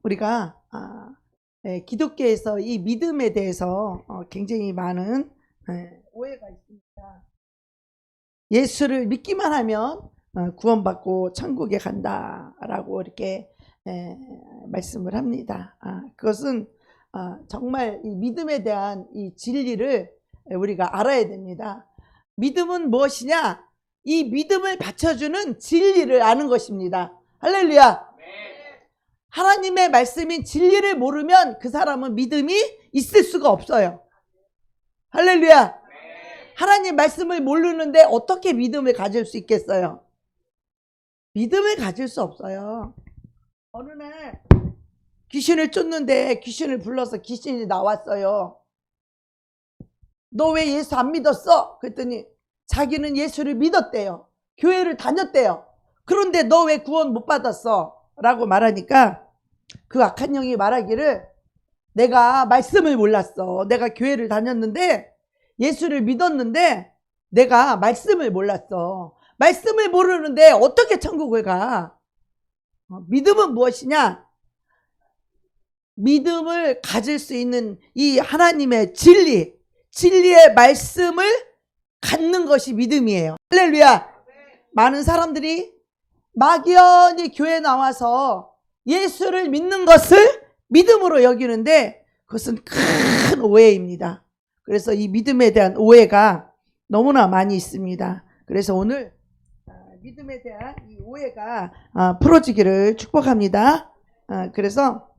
우리가 기독교에서 이 믿음에 대해서 굉장히 많은 오해가 있습니다. 예수를 믿기만 하면 구원받고 천국에 간다라고 이렇게 말씀을 합니다. 그것은 정말 이 믿음에 대한 이 진리를 우리가 알아야 됩니다. 믿음은 무엇이냐? 이 믿음을 받쳐주는 진리를 아는 것입니다. 할렐루야. 하나님의 말씀인 진리를 모르면 그 사람은 믿음이 있을 수가 없어요. 할렐루야. 하나님 말씀을 모르는데 어떻게 믿음을 가질 수 있겠어요? 믿음을 가질 수 없어요. 어느 날 귀신을 쫓는데 귀신을 불러서 귀신이 나왔어요. 너 왜 예수 안 믿었어? 그랬더니 자기는 예수를 믿었대요. 교회를 다녔대요. 그런데 너 왜 구원 못 받았어? 라고 말하니까 그 악한 영이 말하기를 내가 말씀을 몰랐어. 내가 교회를 다녔는데 예수를 믿었는데 내가 말씀을 몰랐어. 말씀을 모르는데 어떻게 천국을 가? 믿음은 무엇이냐? 믿음을 가질 수 있는 이 하나님의 진리의 말씀을 갖는 것이 믿음이에요. 할렐루야. 많은 사람들이 막연히 교회에 나와서 예수를 믿는 것을 믿음으로 여기는데 그것은 큰 오해입니다. 그래서 이 믿음에 대한 오해가 너무나 많이 있습니다. 그래서 오늘 믿음에 대한 이 오해가 풀어지기를 축복합니다. 그래서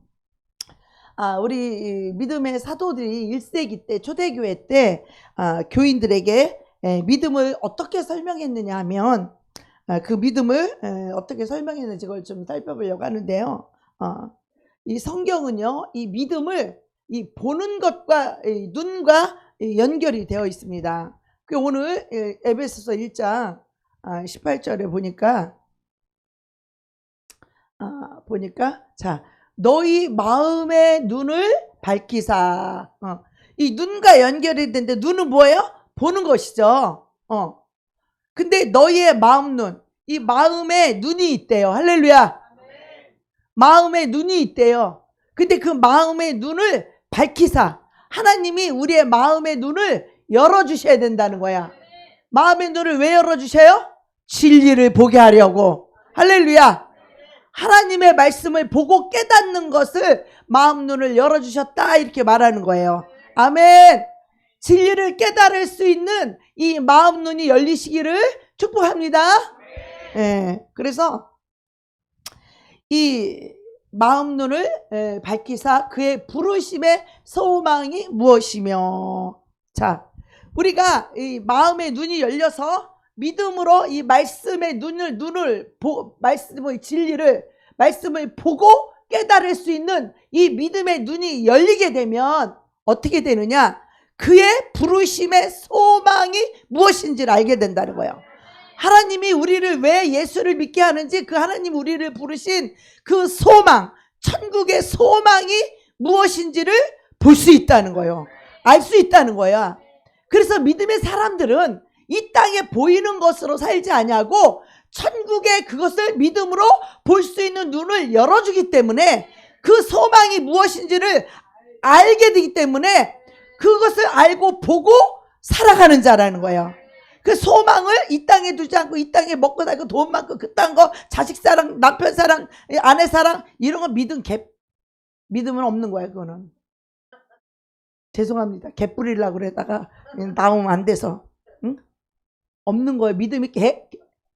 우리 믿음의 사도들이 1세기 때 초대교회 때 교인들에게 믿음을 어떻게 설명했느냐 하면 그 믿음을 어떻게 설명했는지 그걸 좀 살펴보려고 하는데요. 이 성경은요, 이 믿음을 이 보는 것과 이 눈과 연결이 되어 있습니다. 그 오늘 에베소서 1장 18절에 보니까 자, 너희 마음의 눈을 밝히사. 이 눈과 연결이 되는데 눈은 뭐예요? 보는 것이죠. 근데 너희의 마음 눈, 이 마음에 눈이 있대요. 할렐루야. 마음에 눈이 있대요. 근데 그 마음의 눈을 밝히사. 하나님이 우리의 마음의 눈을 열어주셔야 된다는 거야. 마음의 눈을 왜 열어주셔요? 진리를 보게 하려고. 할렐루야. 하나님의 말씀을 보고 깨닫는 것을 마음 눈을 열어주셨다 이렇게 말하는 거예요. 아멘. 진리를 깨달을 수 있는 이 마음 눈이 열리시기를 축복합니다. 그래서 이 마음 눈을 밝히사 그의 부르심의 소망이 무엇이며. 자, 우리가 이 마음의 눈이 열려서 믿음으로 이 말씀의 말씀의 진리를 말씀을 보고 깨달을 수 있는 이 믿음의 눈이 열리게 되면 어떻게 되느냐? 그의 부르심의 소망이 무엇인지를 알게 된다는 거예요. 하나님이 우리를 왜 예수를 믿게 하는지 그 하나님 우리를 부르신 그 소망, 천국의 소망이 무엇인지를 볼 수 있다는 거예요. 알 수 있다는 거야. 그래서 믿음의 사람들은 이 땅에 보이는 것으로 살지 아니하고 천국의 그것을 믿음으로 볼 수 있는 눈을 열어주기 때문에 그 소망이 무엇인지를 알게 되기 때문에 그것을 알고 보고 살아가는 자라는 거예요. 그 소망을 이 땅에 두지 않고 이 땅에 먹고 살고 돈 많고 그딴 거 자식 사랑, 남편 사랑, 아내 사랑 이런 거 믿음은 없는 거예요. 그거는 죄송합니다. 개 뿌리려고 그러다가 나오면 안 돼서 없는 거예요. 믿음이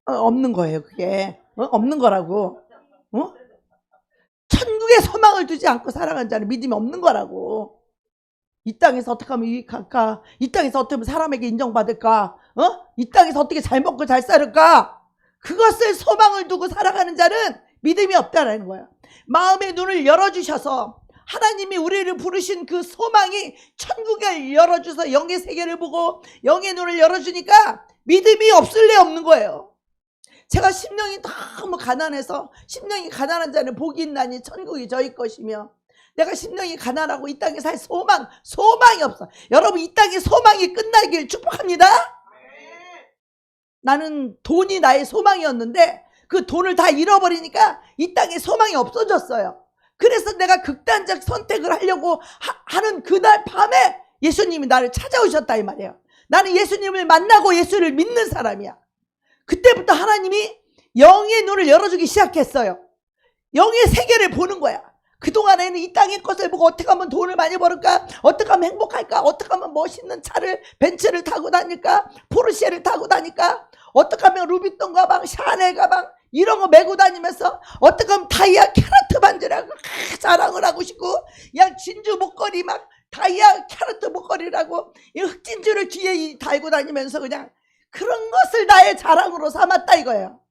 없는 거예요. 그게 없는 거라고. 천국의 소망을 두지 않고 살아가는 자는 믿음이 없는 거라고. 이 땅에서 어떻게 하면 유익할까? 이 땅에서 어떻게 하면 사람에게 인정받을까? 이 땅에서 어떻게 잘 먹고 잘 살을까? 그것을 소망을 두고 살아가는 자는 믿음이 없다라는 거야. 마음의 눈을 열어주셔서 하나님이 우리를 부르신 그 소망이 천국을 열어줘서 영의 세계를 보고 영의 눈을 열어주니까 믿음이 없을래 없는 거예요. 제가 심령이 너무 가난해서 심령이 가난한 자는 복이 있나니 천국이 저희 것이며 내가 심령이 가난하고 이 땅에 살 소망이 없어. 여러분 이 땅에 소망이 끝나길 축복합니다. 나는 돈이 나의 소망이었는데 그 돈을 다 잃어버리니까 이 땅에 소망이 없어졌어요. 그래서 내가 극단적 선택을 하려고 하는 그날 밤에 예수님이 나를 찾아오셨다 이 말이에요. 나는 예수님을 만나고 예수를 믿는 사람이야. 그때부터 하나님이 영의 눈을 열어주기 시작했어요. 영의 세계를 보는 거야. 그동안에는 이 땅의 것을 보고 어떻게 하면 돈을 많이 벌을까? 어떻게 하면 행복할까? 어떻게 하면 멋있는 차를, 벤츠를 타고 다닐까? 포르쉐를 타고 다닐까? 어떻게 하면 루비통 가방, 샤넬 가방 이런 거 메고 다니면서 어떻게 하면 다이아 캐러트 반지라고 자랑을 하고 싶고, 야 진주 목걸이 막 다이아 캐러트 목걸이라고 이 흑진주를 뒤에 달고 다니면서 그냥 그런 것을 나의 자랑으로 삼았다 이거예요.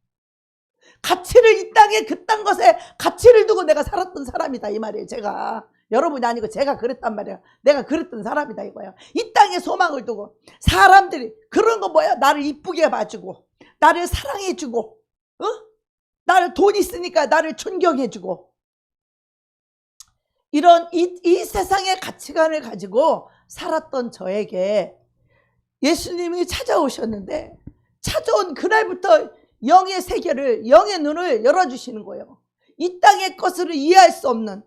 가치를 이 땅에 그딴 것에 가치를 두고 내가 살았던 사람이다 이 말이에요. 제가, 여러분이 아니고 제가 그랬단 말이에요. 내가 그랬던 사람이다 이거예요. 이 땅에 소망을 두고 사람들이 그런 거 뭐야? 나를 이쁘게 봐주고 나를 사랑해주고 나를 돈 있으니까 나를 존경해주고 이런 이 세상의 가치관을 가지고 살았던 저에게 예수님이 찾아오셨는데, 찾아온 그날부터 영의 세계를, 영의 눈을 열어주시는 거예요. 이 땅의 것으로 이해할 수 없는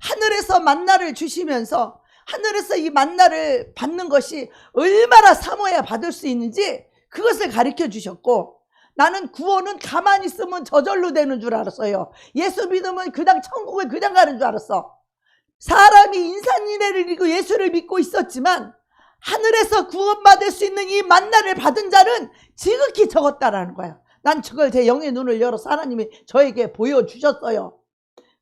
하늘에서 만나를 주시면서 하늘에서 이 만나를 받는 것이 얼마나 사모해야 받을 수 있는지 그것을 가르쳐 주셨고, 나는 구원은 가만히 있으면 저절로 되는 줄 알았어요. 예수 믿으면 그냥 천국을 그냥 가는 줄 알았어. 사람이 인산인해를 이고 예수를 믿고 있었지만 하늘에서 구원받을 수 있는 이 만나를 받은 자는 지극히 적었다라는 거야. 난 그걸 제 영의 눈을 열어서 하나님이 저에게 보여주셨어요.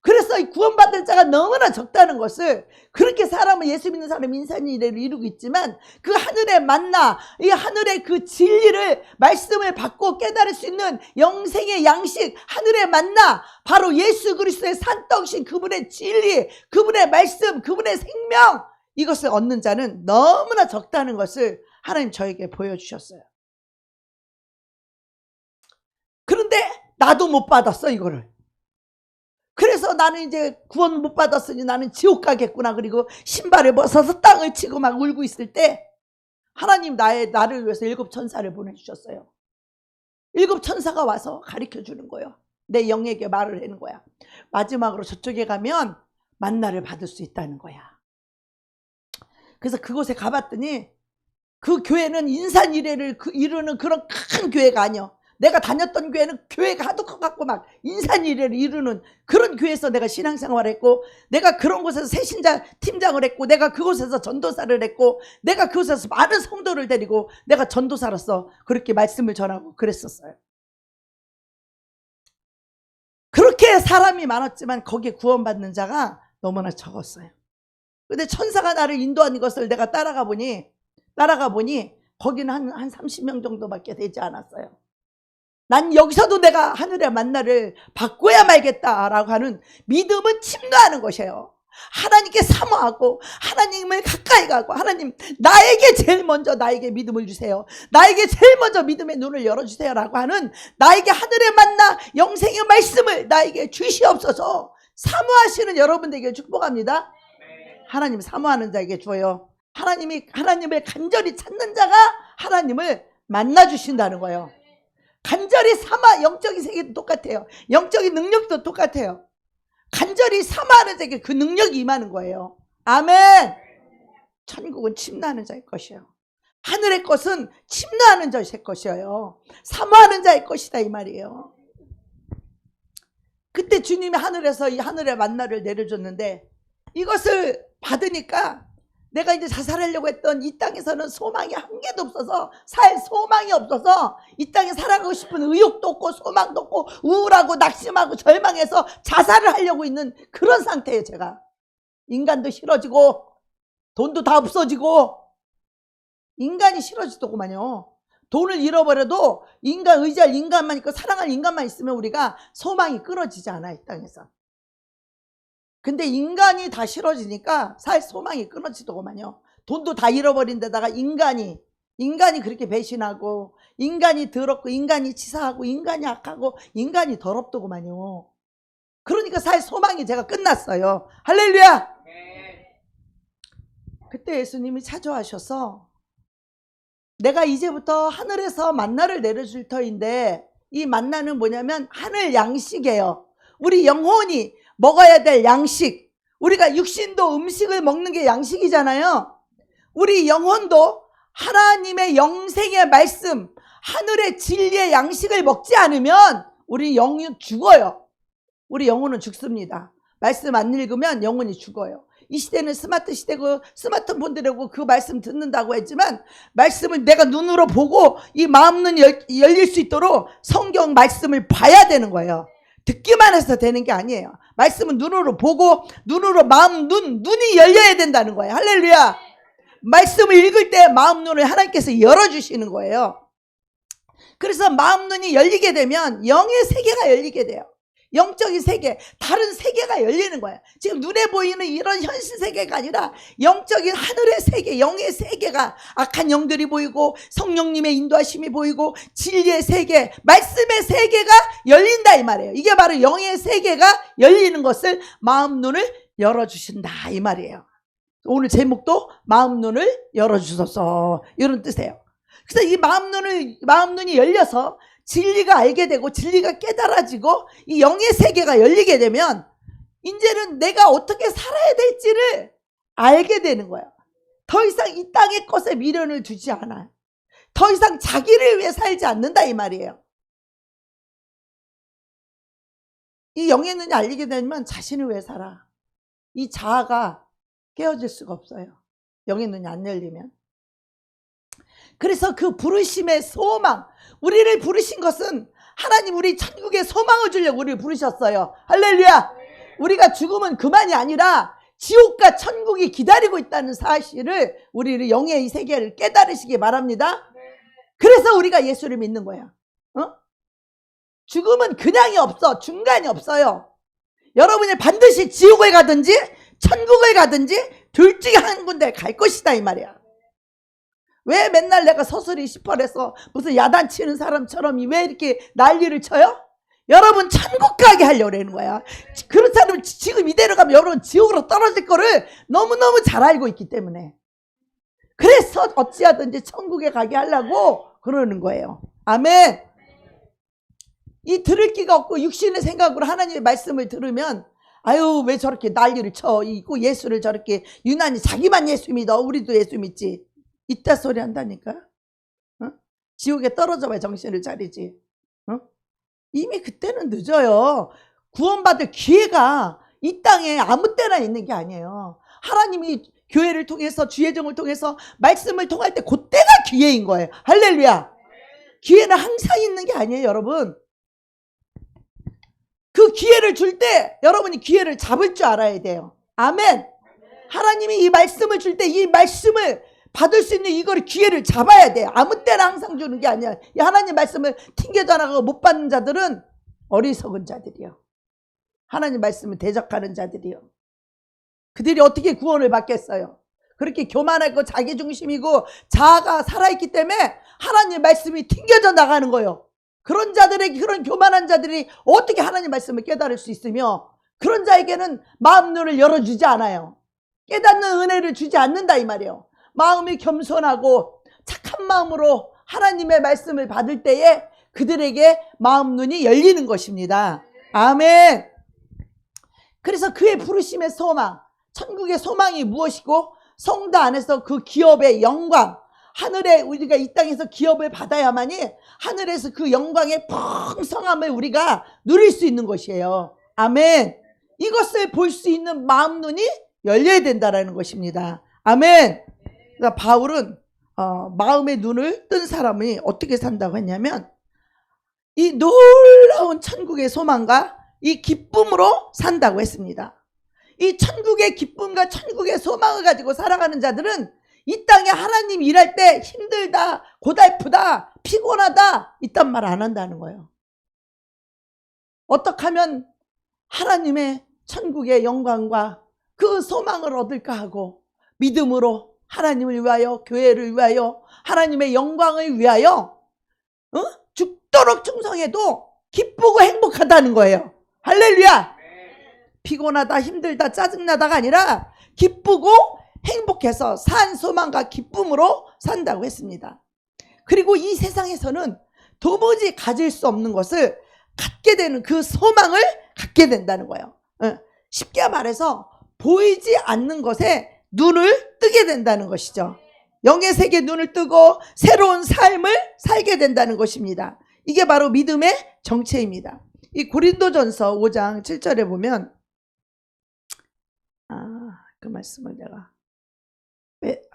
그래서 이 구원받을 자가 너무나 적다는 것을, 그렇게 사람은 예수 믿는 사람은 인산인해를 이루고 있지만 그 하늘의 만나, 이 하늘의 그 진리를, 말씀을 받고 깨달을 수 있는 영생의 양식, 하늘의 만나, 바로 예수 그리스도의 산떡신 그분의 진리, 그분의 말씀, 그분의 생명, 이것을 얻는 자는 너무나 적다는 것을 하나님 저에게 보여주셨어요. 그런데 나도 못 받았어 이거를. 그래서 나는 이제 구원 못 받았으니 나는 지옥 가겠구나. 그리고 신발을 벗어서 땅을 치고 막 울고 있을 때 하나님 나를 위해서 7 천사를 보내주셨어요. 7 천사가 와서 가르쳐 주는 거예요. 내 영에게 말을 하는 거야. 마지막으로 저쪽에 가면 만나를 받을 수 있다는 거야. 그래서 그곳에 가봤더니 그 교회는 인산인해를 이루는 그런 큰 교회가 아니야. 내가 다녔던 교회는 교회가 하도 커갖고 막 인산인해를 이루는 그런 교회에서 내가 신앙생활을 했고, 내가 그런 곳에서 새신자 팀장을 했고, 내가 그곳에서 전도사를 했고, 내가 그곳에서 많은 성도를 데리고 내가 전도사로서 그렇게 말씀을 전하고 그랬었어요. 그렇게 사람이 많았지만 거기에 구원받는 자가 너무나 적었어요. 근데 천사가 나를 인도하는 것을 내가 따라가 보니 거기는 한 30명 정도밖에 되지 않았어요. 난 여기서도 내가 하늘의 만나를 받고야 말겠다라고 하는 믿음은 침노하는 것이에요. 하나님께 사모하고 하나님을 가까이 가고, 하나님 나에게 제일 먼저 나에게 믿음을 주세요. 나에게 제일 먼저 믿음의 눈을 열어주세요 라고 하는, 나에게 하늘의 만나 영생의 말씀을 나에게 주시옵소서. 사모하시는 여러분들에게 축복합니다. 하나님 사모하는 자에게 줘요. 하나님을 간절히 찾는 자가 하나님을 만나주신다는 거예요. 간절히 삼아, 영적인 세계도 똑같아요. 영적인 능력도 똑같아요. 간절히 삼아하는 자에게 그 능력이 임하는 거예요. 아멘. 천국은 침노하는 자의 것이에요. 하늘의 것은 침노하는 자의 것이에요. 사모하는 자의 것이다 이 말이에요. 그때 주님이 하늘에서 이 하늘의 만나를 내려줬는데, 이것을 받으니까 내가 이제 자살하려고 했던 이 땅에서는 소망이 한 개도 없어서, 살 소망이 없어서 이 땅에 살아가고 싶은 의욕도 없고 소망도 없고 우울하고 낙심하고 절망해서 자살을 하려고 있는 그런 상태예요. 제가 인간도 싫어지고 돈도 다 없어지고, 인간이 싫어지더구만요. 돈을 잃어버려도 인간, 의지할 인간만 있고 사랑할 인간만 있으면 우리가 소망이 끊어지지 않아 이 땅에서. 근데 인간이 다 싫어지니까 살 소망이 끊어지더구만요. 돈도 다 잃어버린 데다가 인간이 그렇게 배신하고, 인간이 더럽고, 인간이 치사하고, 인간이 악하고, 인간이 더럽더구만요. 그러니까 살 소망이 제가 끝났어요. 할렐루야. 그때 예수님이 찾아와셔서, 내가 이제부터 하늘에서 만나를 내려줄 터인데, 이 만나는 뭐냐면 하늘 양식이에요. 우리 영혼이 먹어야 될 양식, 우리가 육신도 음식을 먹는 게 양식이잖아요. 우리 영혼도 하나님의 영생의 말씀, 하늘의 진리의 양식을 먹지 않으면 우리 영이 죽어요. 우리 영혼은 죽습니다. 말씀 안 읽으면 영혼이 죽어요. 이 시대는 스마트 시대고 스마트폰들하고 그 말씀 듣는다고 했지만 말씀을 내가 눈으로 보고 이 마음 눈이 열릴 수 있도록 성경 말씀을 봐야 되는 거예요. 듣기만 해서 되는 게 아니에요. 말씀은 눈으로 보고 눈으로 마음 눈이 열려야 된다는 거예요. 할렐루야. 말씀을 읽을 때 마음 눈을 하나님께서 열어주시는 거예요. 그래서 마음 눈이 열리게 되면 영의 세계가 열리게 돼요. 영적인 세계, 다른 세계가 열리는 거예요. 지금 눈에 보이는 이런 현실 세계가 아니라 영적인 하늘의 세계, 영의 세계가 악한 영들이 보이고 성령님의 인도하심이 보이고 진리의 세계, 말씀의 세계가 열린다 이 말이에요. 이게 바로 영의 세계가 열리는 것을 마음 눈을 열어주신다 이 말이에요. 오늘 제목도 마음 눈을 열어주소서 이런 뜻이에요. 그래서 이 마음 눈이 열려서 진리가 알게 되고 진리가 깨달아지고 이 영의 세계가 열리게 되면 이제는 내가 어떻게 살아야 될지를 알게 되는 거예요. 더 이상 이 땅의 것에 미련을 두지 않아요. 더 이상 자기를 위해 살지 않는다 이 말이에요. 이 영의 눈이 알리게 되면 자신을 위해 살아. 이 자아가 깨어질 수가 없어요. 영의 눈이 안 열리면. 그래서 그 부르심의 소망, 우리를 부르신 것은 하나님 우리 천국에 소망을 주려고 우리를 부르셨어요. 할렐루야. 우리가 죽으면 그만이 아니라 지옥과 천국이 기다리고 있다는 사실을 우리를 영의 이 세계를 깨달으시기 바랍니다. 그래서 우리가 예수를 믿는 거야. 죽음은 그냥이 없어. 중간이 없어요. 여러분이 반드시 지옥을 가든지 천국을 가든지 둘 중에 한 군데 갈 것이다 이 말이야. 왜 맨날 내가 서슬이 시퍼래서 무슨 야단치는 사람처럼 왜 이렇게 난리를 쳐요? 여러분 천국 가게 하려고 그러는 거야. 그렇다면 지금 이대로 가면 여러분 지옥으로 떨어질 거를 너무너무 잘 알고 있기 때문에. 그래서 어찌하든지 천국에 가게 하려고 그러는 거예요. 아멘. 이 들을 기가 없고 육신의 생각으로 하나님의 말씀을 들으면 아유 왜 저렇게 난리를 쳐. 있고 예수를 저렇게 유난히 자기만 예수 믿어. 우리도 예수 믿지. 이따 소리 한다니까. 지옥에 떨어져 봐야 정신을 차리지. 이미 그때는 늦어요. 구원받을 기회가 이 땅에 아무 때나 있는 게 아니에요. 하나님이 교회를 통해서 주의정을 통해서 말씀을 통할 때 그때가 기회인 거예요. 할렐루야. 기회는 항상 있는 게 아니에요 여러분. 그 기회를 줄 때 여러분이 기회를 잡을 줄 알아야 돼요. 아멘. 하나님이 이 말씀을 줄 때 이 말씀을 받을 수 있는 이거를 기회를 잡아야 돼요. 아무 때나 항상 주는 게 아니야. 이 하나님 말씀을 튕겨져 나가고 못 받는 자들은 어리석은 자들이요. 하나님 말씀을 대적하는 자들이요. 그들이 어떻게 구원을 받겠어요? 그렇게 교만하고 자기중심이고 자아가 살아있기 때문에 하나님 말씀이 튕겨져 나가는 거예요. 그런 자들에게, 그런 교만한 자들이 어떻게 하나님 말씀을 깨달을 수 있으며 그런 자에게는 마음 눈을 열어주지 않아요. 깨닫는 은혜를 주지 않는다 이 말이에요. 마음이 겸손하고 착한 마음으로 하나님의 말씀을 받을 때에 그들에게 마음 눈이 열리는 것입니다. 아멘. 그래서 그의 부르심의 소망, 천국의 소망이 무엇이고 성도 안에서 그 기업의 영광, 하늘에 우리가 이 땅에서 기업을 받아야만이 하늘에서 그 영광의 풍성함을 우리가 누릴 수 있는 것이에요. 아멘. 이것을 볼 수 있는 마음 눈이 열려야 된다는 것입니다. 아멘. 그러니까 바울은 마음의 눈을 뜬 사람이 어떻게 산다고 했냐면 이 놀라운 천국의 소망과 이 기쁨으로 산다고 했습니다. 이 천국의 기쁨과 천국의 소망을 가지고 살아가는 자들은 이 땅에 하나님 일할 때 힘들다, 고달프다, 피곤하다 이딴 말 안 한다는 거예요. 어떻게 하면 하나님의 천국의 영광과 그 소망을 얻을까 하고 믿음으로 하나님을 위하여, 교회를 위하여, 하나님의 영광을 위하여 죽도록 충성해도 기쁘고 행복하다는 거예요. 할렐루야. 피곤하다, 힘들다, 짜증나다가 아니라 기쁘고 행복해서 산 소망과 기쁨으로 산다고 했습니다. 그리고 이 세상에서는 도무지 가질 수 없는 것을 갖게 되는 그 소망을 갖게 된다는 거예요. 쉽게 말해서 보이지 않는 것에 눈을 뜨게 된다는 것이죠. 영의 세계에 눈을 뜨고 새로운 삶을 살게 된다는 것입니다. 이게 바로 믿음의 정체입니다. 이 고린도전서 5장 7절에 보면 그 말씀을 내가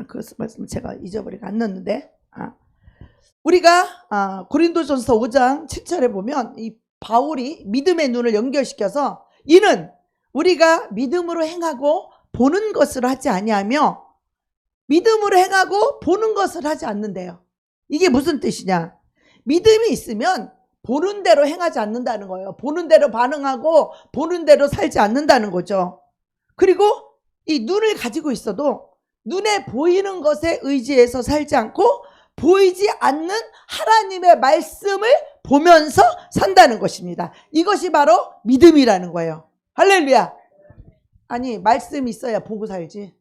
그 말씀을 제가 잊어버리고 안 넣었는데 우리가 고린도전서 5장 7절에 보면 이 바울이 믿음의 눈을 연결시켜서 이는 우리가 믿음으로 행하고 보는 것을 하지 아니하며 믿음으로 행하고 보는 것을 하지 않는데요. 이게 무슨 뜻이냐? 믿음이 있으면 보는 대로 행하지 않는다는 거예요. 보는 대로 반응하고 보는 대로 살지 않는다는 거죠. 그리고 이 눈을 가지고 있어도 눈에 보이는 것에 의지해서 살지 않고 보이지 않는 하나님의 말씀을 보면서 산다는 것입니다. 이것이 바로 믿음이라는 거예요. 할렐루야. 아니 말씀이 있어야 보고 살지.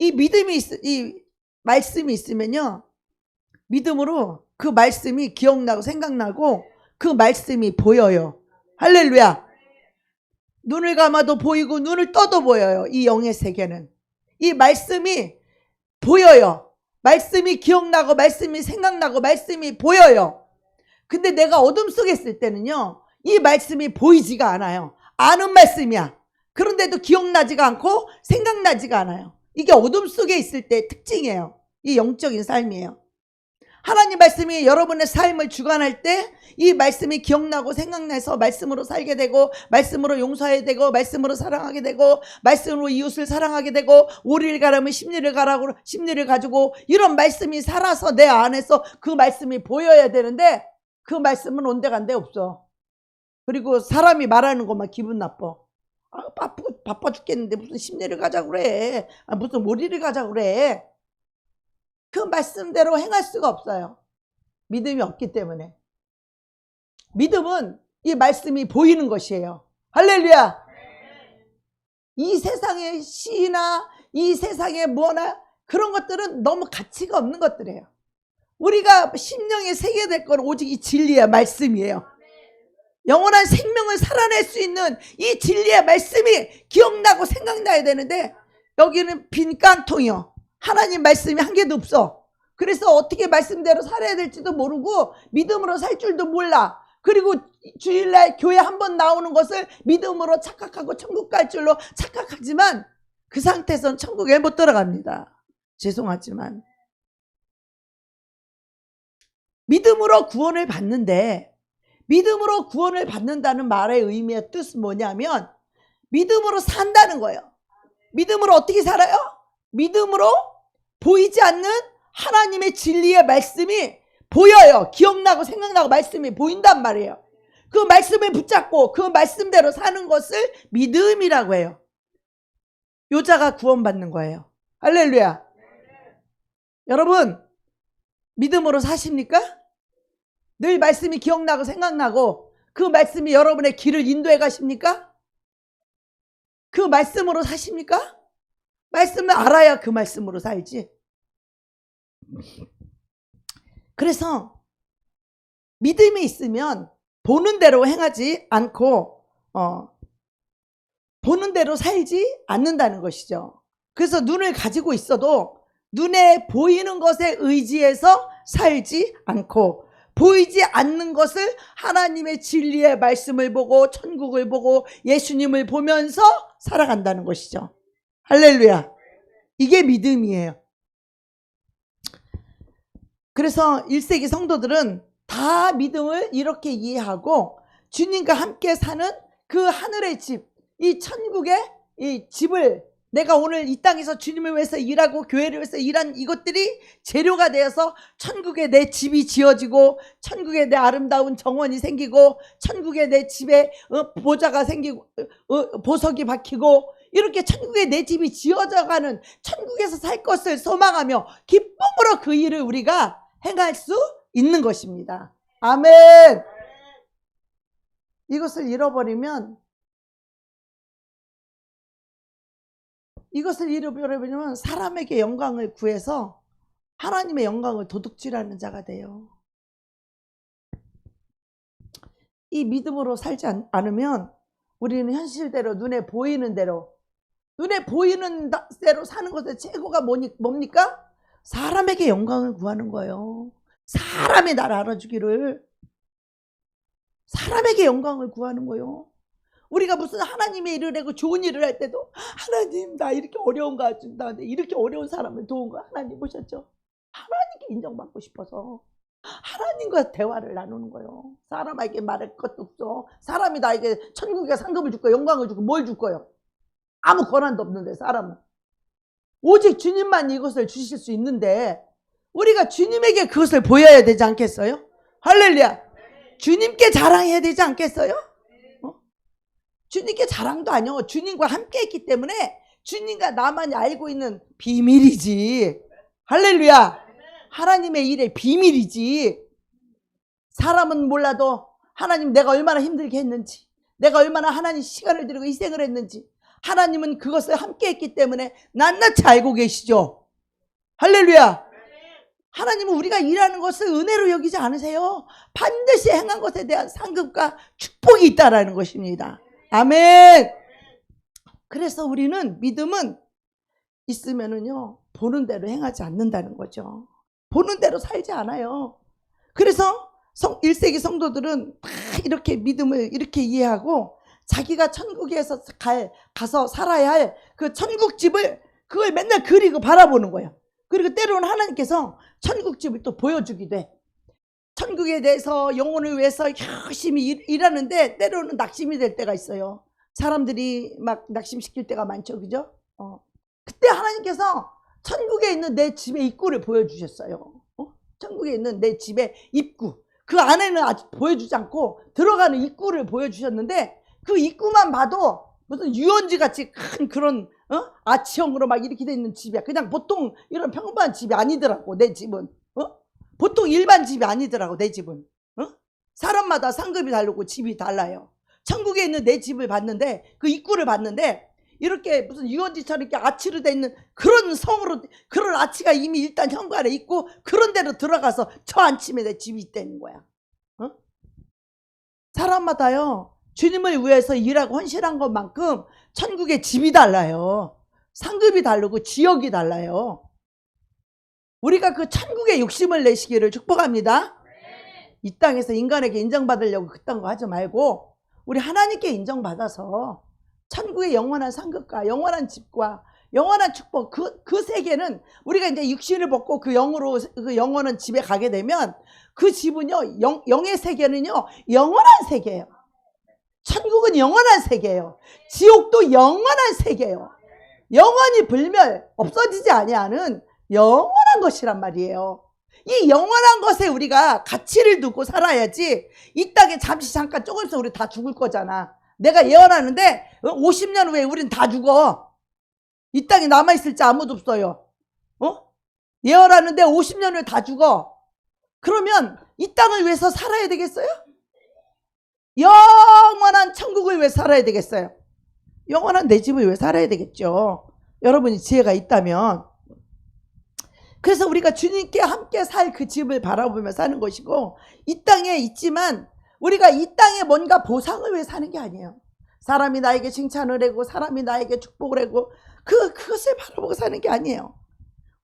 이 말씀이 있으면요, 믿음으로 그 말씀이 기억나고 생각나고 그 말씀이 보여요. 할렐루야. 눈을 감아도 보이고 눈을 떠도 보여요. 이 영의 세계는 이 말씀이 보여요. 말씀이 기억나고 말씀이 생각나고 말씀이 보여요. 근데 내가 어둠 속에 있을 때는요, 이 말씀이 보이지가 않아요. 아는 말씀이야. 그런데도 기억나지가 않고 생각나지가 않아요. 이게 어둠 속에 있을 때의 특징이에요. 이 영적인 삶이에요. 하나님 말씀이 여러분의 삶을 주관할 때 이 말씀이 기억나고 생각나서 말씀으로 살게 되고 말씀으로 용서해야 되고 말씀으로 사랑하게 되고 말씀으로 이웃을 사랑하게 되고 오리를 가라면 십리를 가라고 십리를 가지고 이런 말씀이 살아서 내 안에서 그 말씀이 보여야 되는데 그 말씀은 온데간데 없어. 그리고 사람이 말하는 것만 기분 나빠. 바빠 죽겠는데 무슨 십리를 가자고 그래. 무슨 오리를 가자고 그래. 그 말씀대로 행할 수가 없어요. 믿음이 없기 때문에. 믿음은 이 말씀이 보이는 것이에요. 할렐루야. 이 세상의 시나 이 세상의 뭐나 그런 것들은 너무 가치가 없는 것들이에요. 우리가 심령에 새겨야 될 건 오직 이 진리의 말씀이에요. 영원한 생명을 살아낼 수 있는 이 진리의 말씀이 기억나고 생각나야 되는데 여기는 빈 깡통이요. 하나님 말씀이 한 개도 없어. 그래서 어떻게 말씀대로 살아야 될지도 모르고 믿음으로 살 줄도 몰라. 그리고 주일날 교회 한번 나오는 것을 믿음으로 착각하고 천국 갈 줄로 착각하지만 그 상태에서는 천국에 못 들어갑니다. 죄송하지만 믿음으로 구원을 받는데 믿음으로 구원을 받는다는 말의 의미의 뜻은 뭐냐면 믿음으로 산다는 거예요. 믿음으로 어떻게 살아요? 믿음으로 보이지 않는 하나님의 진리의 말씀이 보여요. 기억나고 생각나고 말씀이 보인단 말이에요. 그 말씀을 붙잡고 그 말씀대로 사는 것을 믿음이라고 해요. 요자가 구원받는 거예요. 할렐루야. 여러분 믿음으로 사십니까? 늘 말씀이 기억나고 생각나고 그 말씀이 여러분의 길을 인도해 가십니까? 그 말씀으로 사십니까? 말씀을 알아야 그 말씀으로 살지. 그래서 믿음이 있으면 보는 대로 행하지 않고 보는 대로 살지 않는다는 것이죠. 그래서 눈을 가지고 있어도 눈에 보이는 것에 의지해서 살지 않고 보이지 않는 것을 하나님의 진리의 말씀을 보고 천국을 보고 예수님을 보면서 살아간다는 것이죠. 할렐루야. 이게 믿음이에요. 그래서 1세기 성도들은 다 믿음을 이렇게 이해하고 주님과 함께 사는 그 하늘의 집, 이 천국의 이 집을 내가 오늘 이 땅에서 주님을 위해서 일하고 교회를 위해서 일한 이것들이 재료가 되어서 천국에 내 집이 지어지고 천국에 내 아름다운 정원이 생기고 천국에 내 집에 보좌가 생기고 보석이 박히고 이렇게 천국에 내 집이 지어져가는 천국에서 살 것을 소망하며 기쁨으로 그 일을 우리가 행할 수 있는 것입니다. 아멘. 이것을 잃어버리면 사람에게 영광을 구해서 하나님의 영광을 도둑질하는 자가 돼요. 이 믿음으로 살지 않으면 우리는 현실대로 눈에 보이는 대로 사는 것의 최고가 뭡니까? 사람에게 영광을 구하는 거예요. 사람이 나를 알아주기를. 사람에게 영광을 구하는 거예요. 우리가 무슨 하나님의 일을 하고 좋은 일을 할 때도 하나님 나 이렇게 어려운 거 준다는데 이렇게 어려운 사람을 도운 거 하나님 보셨죠? 하나님께 인정받고 싶어서 하나님과 대화를 나누는 거예요. 사람에게 말할 것도 없어. 사람이 나에게 천국에 상급을 줄 거야, 영광을 주고 뭘 줄 거예요? 아무 권한도 없는데 사람은. 오직 주님만 이것을 주실 수 있는데 우리가 주님에게 그것을 보여야 되지 않겠어요? 할렐루야. 주님께 자랑해야 되지 않겠어요? 주님께 자랑도 아니요. 주님과 함께 했기 때문에 주님과 나만이 알고 있는 비밀이지. 할렐루야. 하나님의 일의 비밀이지. 사람은 몰라도 하나님 내가 얼마나 힘들게 했는지, 내가 얼마나 하나님 시간을 들이고 희생을 했는지 하나님은 그것을 함께 했기 때문에 낱낱이 알고 계시죠. 할렐루야. 하나님은 우리가 일하는 것을 은혜로 여기지 않으세요. 반드시 행한 것에 대한 상급과 축복이 있다라는 것입니다. 아멘. 그래서 우리는 믿음은 있으면은요 보는 대로 행하지 않는다는 거죠. 보는 대로 살지 않아요. 그래서 1세기 성도들은 다 이렇게 믿음을 이렇게 이해하고 자기가 천국에서 가서 살아야 할 그 천국집을 그걸 맨날 그리고 바라보는 거예요. 그리고 때로는 하나님께서 천국집을 또 보여주기도 해. 천국에 대해서 영혼을 위해서 열심히 일하는데 때로는 낙심이 될 때가 있어요. 사람들이 막 낙심시킬 때가 많죠. 그죠? 그때 하나님께서 천국에 있는 내 집의 입구를 보여주셨어요. 천국에 있는 내 집의 입구. 그 안에는 아직 보여주지 않고 들어가는 입구를 보여주셨는데 그 입구만 봐도 무슨 유원지 같이 큰 그런 아치형으로 막 이렇게 돼 있는 집이야. 그냥 보통 이런 평범한 집이 아니더라고. 내 집은 보통 일반 집이 아니더라고. 내 집은 사람마다 상급이 다르고 집이 달라요. 천국에 있는 내 집을 봤는데 그 입구를 봤는데 이렇게 무슨 유원지처럼 이렇게 아치로 돼 있는 그런 성으로, 그런 아치가 이미 일단 현관에 있고 그런 데로 들어가서 저 앉힘에 내 집이 있다는 거야. 사람마다요 주님을 위해서 일하고 헌신한 것만큼 천국의 집이 달라요. 상급이 다르고 지역이 달라요. 우리가 그 천국의 욕심을 내시기를 축복합니다. 이 땅에서 인간에게 인정받으려고 그딴 거 하지 말고 우리 하나님께 인정받아서 천국의 영원한 상급과 영원한 집과 영원한 축복, 그 세계는 우리가 이제 육신을 벗고 그 영으로 그 영원한 집에 가게 되면 그 집은요 영의 세계는요 영원한 세계예요. 천국은 영원한 세계예요. 지옥도 영원한 세계예요. 영원히 불멸, 없어지지 아니하는 영원한 것이란 말이에요. 이 영원한 것에 우리가 가치를 두고 살아야지. 이 땅에 잠깐 조금 있으면 우리 다 죽을 거잖아. 내가 예언하는데 50년 후에 우린 다 죽어. 이 땅에 남아있을 자 아무도 없어요. 예언하는데 50년 후에 다 죽어. 그러면 이 땅을 위해서 살아야 되겠어요? 영원한 천국을 위해 살아야 되겠어요? 영원한 내 집을 위해 살아야 되겠죠. 여러분이 지혜가 있다면. 그래서 우리가 주님께 함께 살 그 집을 바라보며 사는 것이고 이 땅에 있지만 우리가 이 땅에 뭔가 보상을 위해 사는 게 아니에요. 사람이 나에게 칭찬을 하고 사람이 나에게 축복을 하고 그것을 바라보고 사는 게 아니에요.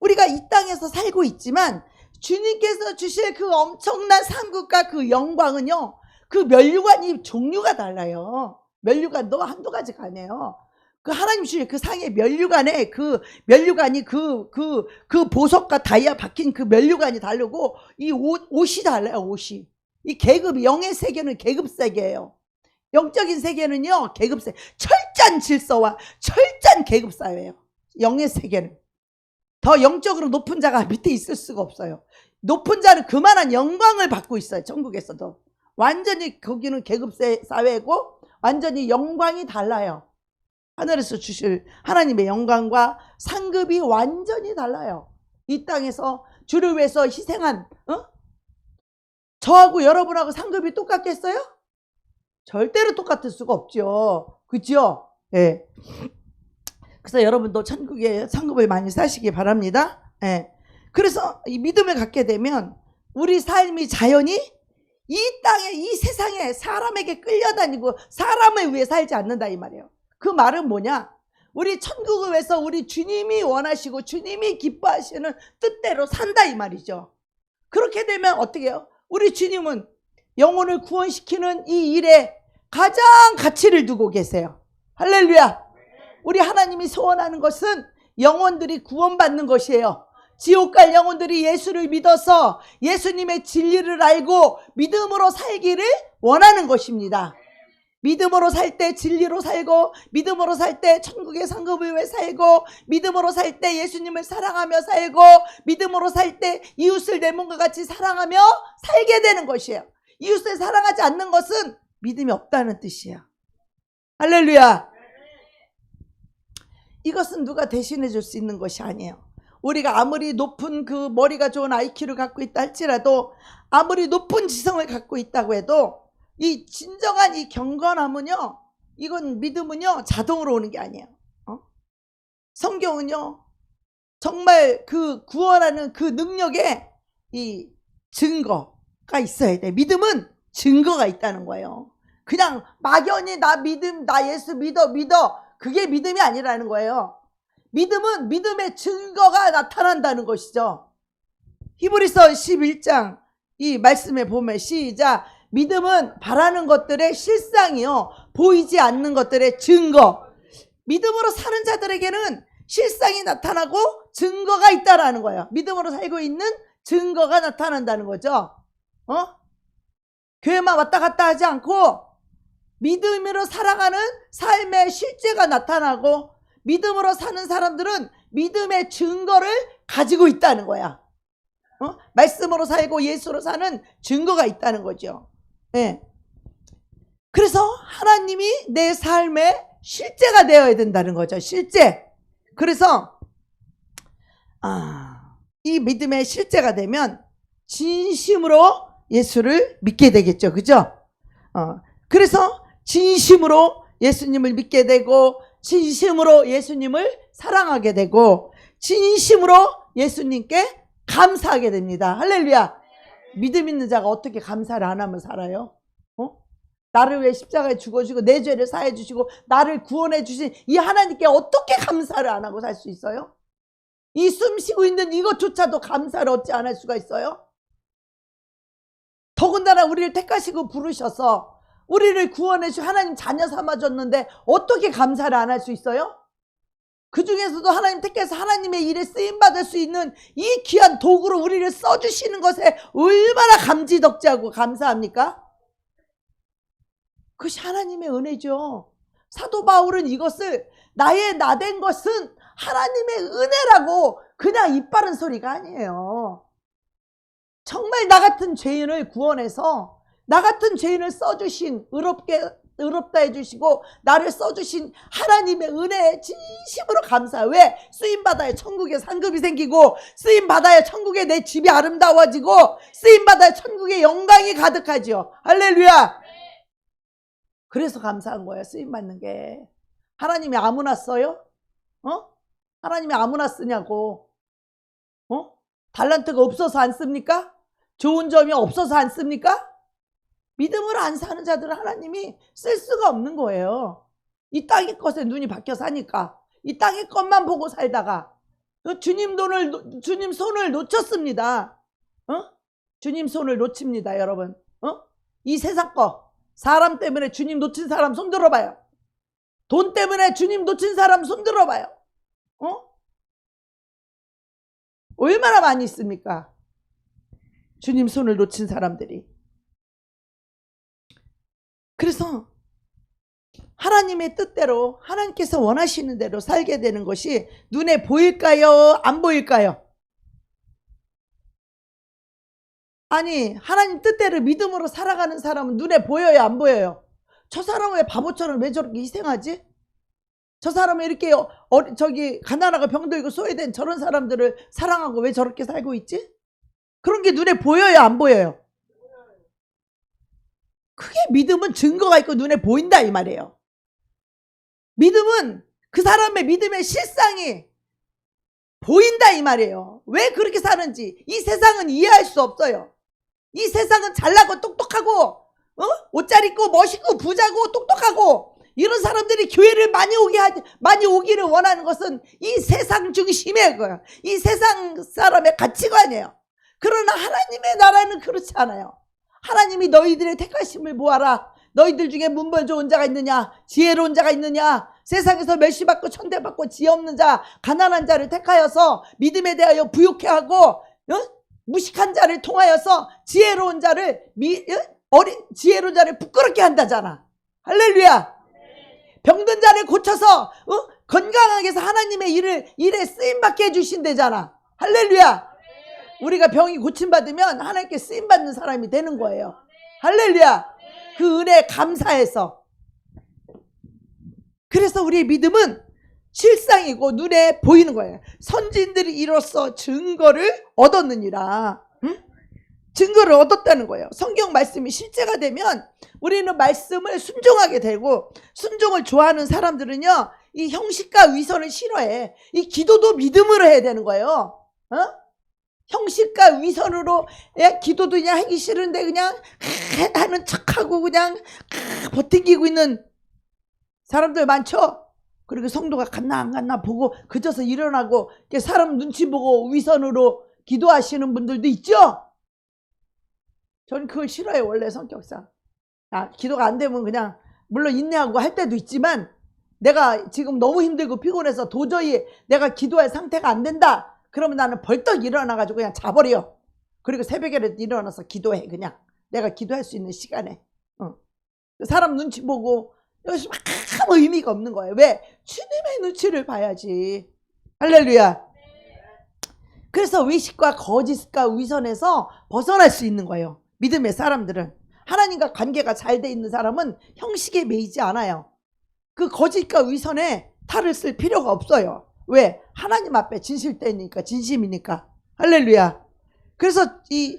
우리가 이 땅에서 살고 있지만 주님께서 주실 그 엄청난 상급과 그 영광은요 그 면류관이 종류가 달라요. 면류관도 한두 가지가 아니에요. 그 하나님 주신 그 상의 면류관에 그 면류관이 그 보석과 다이아 박힌 그 면류관이 다르고 이 옷이 달라요. 옷이. 이 계급이 영의 세계는 계급 세계예요. 영적인 세계는요 계급 세계. 철저한 질서와 철저한 계급 사회예요. 영의 세계는. 더 영적으로 높은 자가 밑에 있을 수가 없어요. 높은 자는 그만한 영광을 받고 있어요. 천국에서도. 완전히 거기는 계급 사회고 완전히 영광이 달라요. 하늘에서 주실 하나님의 영광과 상급이 완전히 달라요. 이 땅에서 주를 위해서 희생한 저하고 여러분하고 상급이 똑같겠어요? 절대로 똑같을 수가 없죠. 그죠? 예. 그래서 여러분도 천국의 상급을 많이 사시기 바랍니다. 예. 그래서 이 믿음을 갖게 되면 우리 삶이 자연히 이 땅에, 이 세상에 사람에게 끌려다니고 사람을 위해 살지 않는다 이 말이에요. 그 말은 뭐냐? 우리 천국을 위해서 우리 주님이 원하시고 주님이 기뻐하시는 뜻대로 산다 이 말이죠. 그렇게 되면 어떻게 해요? 우리 주님은 영혼을 구원시키는 이 일에 가장 가치를 두고 계세요. 할렐루야. 우리 하나님이 소원하는 것은 영혼들이 구원받는 것이에요. 지옥 갈 영혼들이 예수를 믿어서 예수님의 진리를 알고 믿음으로 살기를 원하는 것입니다. 믿음으로 살 때 진리로 살고, 믿음으로 살 때 천국의 상급을 위해 살고, 믿음으로 살 때 예수님을 사랑하며 살고, 믿음으로 살 때 이웃을 내 몸과 같이 사랑하며 살게 되는 것이에요. 이웃을 사랑하지 않는 것은 믿음이 없다는 뜻이에요. 할렐루야. 이것은 누가 대신해 줄 수 있는 것이 아니에요. 우리가 아무리 높은 그 머리가 좋은 IQ를 갖고 있다 할지라도, 아무리 높은 지성을 갖고 있다고 해도 이 진정한 이 경건함은요, 이건 믿음은요 자동으로 오는 게 아니에요. 성경은요 정말 그 구원하는 그 능력에 이 증거가 있어야 돼. 믿음은 증거가 있다는 거예요. 그냥 막연히 나 믿음, 나 예수 믿어 그게 믿음이 아니라는 거예요. 믿음은 믿음의 증거가 나타난다는 것이죠. 히브리서 11장 이 말씀에 보면 시작. 믿음은 바라는 것들의 실상이요, 보이지 않는 것들의 증거. 믿음으로 사는 자들에게는 실상이 나타나고 증거가 있다라는 거예요. 믿음으로 살고 있는 증거가 나타난다는 거죠. 교회만 왔다 갔다 하지 않고 믿음으로 살아가는 삶의 실제가 나타나고, 믿음으로 사는 사람들은 믿음의 증거를 가지고 있다는 거야. 말씀으로 살고 예수로 사는 증거가 있다는 거죠. 네. 그래서 하나님이 내 삶의 실제가 되어야 된다는 거죠. 실제. 그래서 이 믿음의 실제가 되면 진심으로 예수를 믿게 되겠죠. 그죠? 그래서 진심으로 예수님을 믿게 되고, 진심으로 예수님을 사랑하게 되고, 진심으로 예수님께 감사하게 됩니다. 할렐루야. 믿음 있는 자가 어떻게 감사를 안 하면 살아요? 나를 위해 십자가에 죽어주시고 내 죄를 사해 주시고 나를 구원해 주신 이 하나님께 어떻게 감사를 안 하고 살 수 있어요? 이 숨 쉬고 있는 이것조차도 감사를 얻지 않을 수가 있어요? 더군다나 우리를 택하시고 부르셔서 우리를 구원해 주신 하나님 자녀 삼아줬는데 어떻게 감사를 안 할 수 있어요? 그 중에서도 하나님 택해서 하나님의 일에 쓰임받을 수 있는 이 귀한 도구로 우리를 써주시는 것에 얼마나 감지덕지하고 감사합니까? 그것이 하나님의 은혜죠. 사도 바울은 이것을 나의 나된 것은 하나님의 은혜라고 그냥 입 바른 소리가 아니에요. 정말 나 같은 죄인을 구원해서 나 같은 죄인을 써주신, 의롭다 해주시고 나를 써주신 하나님의 은혜에 진심으로 감사해요. 왜? 쓰임받아야 천국에 상급이 생기고, 쓰임받아야 천국에 내 집이 아름다워지고, 쓰임받아야 천국에 영광이 가득하죠. 할렐루야. 그래서 감사한 거예요. 쓰임받는 게. 하나님이 아무나 써요? 하나님이 아무나 쓰냐고. 달란트가 없어서 안 씁니까? 좋은 점이 없어서 안 씁니까? 믿음으로 안 사는 자들은 하나님이 쓸 수가 없는 거예요. 이 땅의 것에 눈이 박혀 사니까. 이 땅의 것만 보고 살다가 주님 손을 놓쳤습니다. 주님 손을 놓칩니다, 여러분. 이 세상 거, 사람 때문에 주님 놓친 사람 손 들어봐요. 돈 때문에 주님 놓친 사람 손 들어봐요. 얼마나 많이 있습니까? 주님 손을 놓친 사람들이. 그래서 하나님의 뜻대로, 하나님께서 원하시는 대로 살게 되는 것이 눈에 보일까요? 안 보일까요? 아니, 하나님 뜻대로 믿음으로 살아가는 사람은 눈에 보여요? 안 보여요? 저 사람은 왜 바보처럼 왜 저렇게 희생하지? 저 사람은 이렇게 가난하고 병들고 소외된 저런 사람들을 사랑하고 왜 저렇게 살고 있지? 그런 게 눈에 보여요? 안 보여요? 그게 믿음은 증거가 있고 눈에 보인다 이 말이에요. 믿음은 그 사람의 믿음의 실상이 보인다 이 말이에요. 왜 그렇게 사는지 이 세상은 이해할 수 없어요. 이 세상은 잘나고 똑똑하고 옷 잘 입고 멋있고 부자고 똑똑하고 이런 사람들이 교회를 많이 오기를 원하는 것은 이 세상 중심의 거예요. 이 세상 사람의 가치관이에요. 그러나 하나님의 나라는 그렇지 않아요. 하나님이 너희들의 택하심을 보아라. 너희들 중에 문벌 좋은 자가 있느냐, 지혜로운 자가 있느냐, 세상에서 멸시받고 천대받고 지혜 없는 자, 가난한 자를 택하여서 믿음에 대하여 부욕해 하고 무식한 자를 통하여서 지혜로운 자를 지혜로운 자를 부끄럽게 한다잖아. 할렐루야. 병든 자를 고쳐서 건강하게 해서 하나님의 일에 쓰임받게 해주신대잖아. 할렐루야. 우리가 병이 고침받으면 하나님께 쓰임받는 사람이 되는 거예요. 할렐루야. 그 은혜에 감사해서. 그래서 우리의 믿음은 실상이고 눈에 보이는 거예요. 선진들이 이로써 증거를 얻었느니라. 증거를 얻었다는 거예요. 성경 말씀이 실제가 되면 우리는 말씀을 순종하게 되고, 순종을 좋아하는 사람들은요, 이 형식과 위선을 싫어해. 이 기도도 믿음으로 해야 되는 거예요. 형식과 위선으로 기도도 그냥 하기 싫은데 그냥 하는 척하고 그냥 버티기고 있는 사람들 많죠. 그리고 성도가 갔나 안 갔나 보고 그저서 일어나고 사람 눈치 보고 위선으로 기도하시는 분들도 있죠. 저는 그걸 싫어해요. 원래 성격상. 기도가 안 되면 그냥 물론 인내하고 할 때도 있지만, 내가 지금 너무 힘들고 피곤해서 도저히 내가 기도할 상태가 안 된다 그러면 나는 벌떡 일어나가지고 그냥 자버려. 그리고 새벽에라도 일어나서 기도해. 그냥 내가 기도할 수 있는 시간에. 사람 눈치 보고 아무 의미가 없는 거예요. 왜? 주님의 눈치를 봐야지. 할렐루야. 그래서 외식과 거짓과 위선에서 벗어날 수 있는 거예요. 믿음의 사람들은. 하나님과 관계가 잘 돼 있는 사람은 형식에 매이지 않아요. 그 거짓과 위선에 탈을 쓸 필요가 없어요. 왜? 하나님 앞에 진실되니까, 진심이니까. 할렐루야. 그래서 이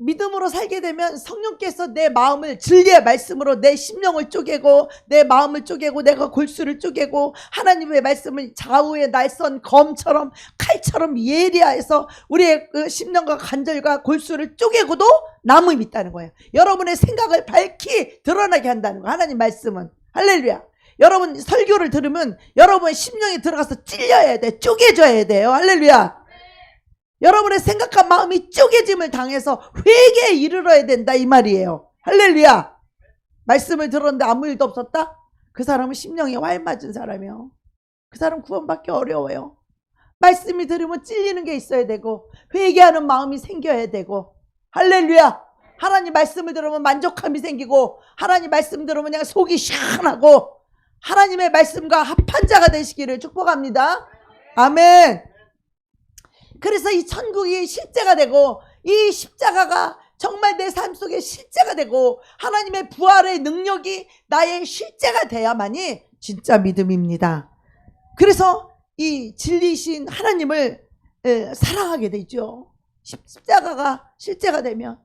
믿음으로 살게 되면 성령께서 내 마음을 진리의 말씀으로 내 심령을 쪼개고, 내 마음을 쪼개고, 내가 골수를 쪼개고, 하나님의 말씀을 좌우의 날선 검처럼 칼처럼 예리하여서 우리의 그 심령과 관절과 골수를 쪼개고도 남음이 있다는 거예요. 여러분의 생각을 밝히 드러나게 한다는 거예요. 하나님 말씀은. 할렐루야. 여러분 설교를 들으면 여러분의 심령이 들어가서 찔려야 돼. 쪼개져야 돼요. 할렐루야. 여러분의 생각한 마음이 쪼개짐을 당해서 회개에 이르러야 된다 이 말이에요. 할렐루야. 말씀을 들었는데 아무 일도 없었다? 그 사람은 심령이 활 맞은 사람이요. 그 사람 구원받기 어려워요. 말씀이 들으면 찔리는 게 있어야 되고, 회개하는 마음이 생겨야 되고. 할렐루야. 하나님 말씀을 들으면 만족함이 생기고, 하나님 말씀 들으면 그냥 속이 시원하고, 하나님의 말씀과 합한 자가 되시기를 축복합니다. 아멘. 그래서 이 천국이 실제가 되고, 이 십자가가 정말 내 삶 속에 실제가 되고, 하나님의 부활의 능력이 나의 실제가 돼야만이 진짜 믿음입니다. 그래서 이 진리신 하나님을 사랑하게 되죠. 십자가가 실제가 되면,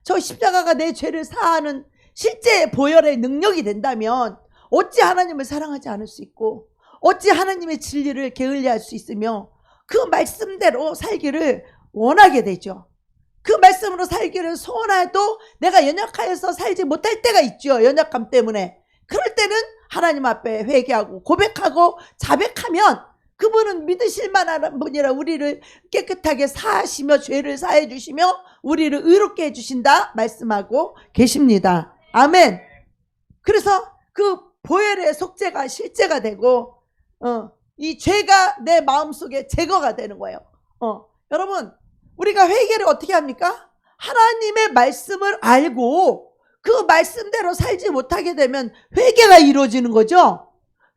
저 십자가가 내 죄를 사하는 실제 보혈의 능력이 된다면 어찌 하나님을 사랑하지 않을 수 있고, 어찌 하나님의 진리를 게을리할 수 있으며, 그 말씀대로 살기를 원하게 되죠. 그 말씀으로 살기를 소원해도 내가 연약하여서 살지 못할 때가 있죠. 연약함 때문에. 그럴 때는 하나님 앞에 회개하고 고백하고 자백하면 그분은 믿으실 만한 분이라 우리를 깨끗하게 사하시며 죄를 사해 주시며 우리를 의롭게 해주신다 말씀하고 계십니다. 아멘. 그래서 그 보혈의 속죄가 실제가 되고 이 죄가 내 마음속에 제거가 되는 거예요. 여러분, 우리가 회개를 어떻게 합니까? 하나님의 말씀을 알고 그 말씀대로 살지 못하게 되면 회개가 이루어지는 거죠.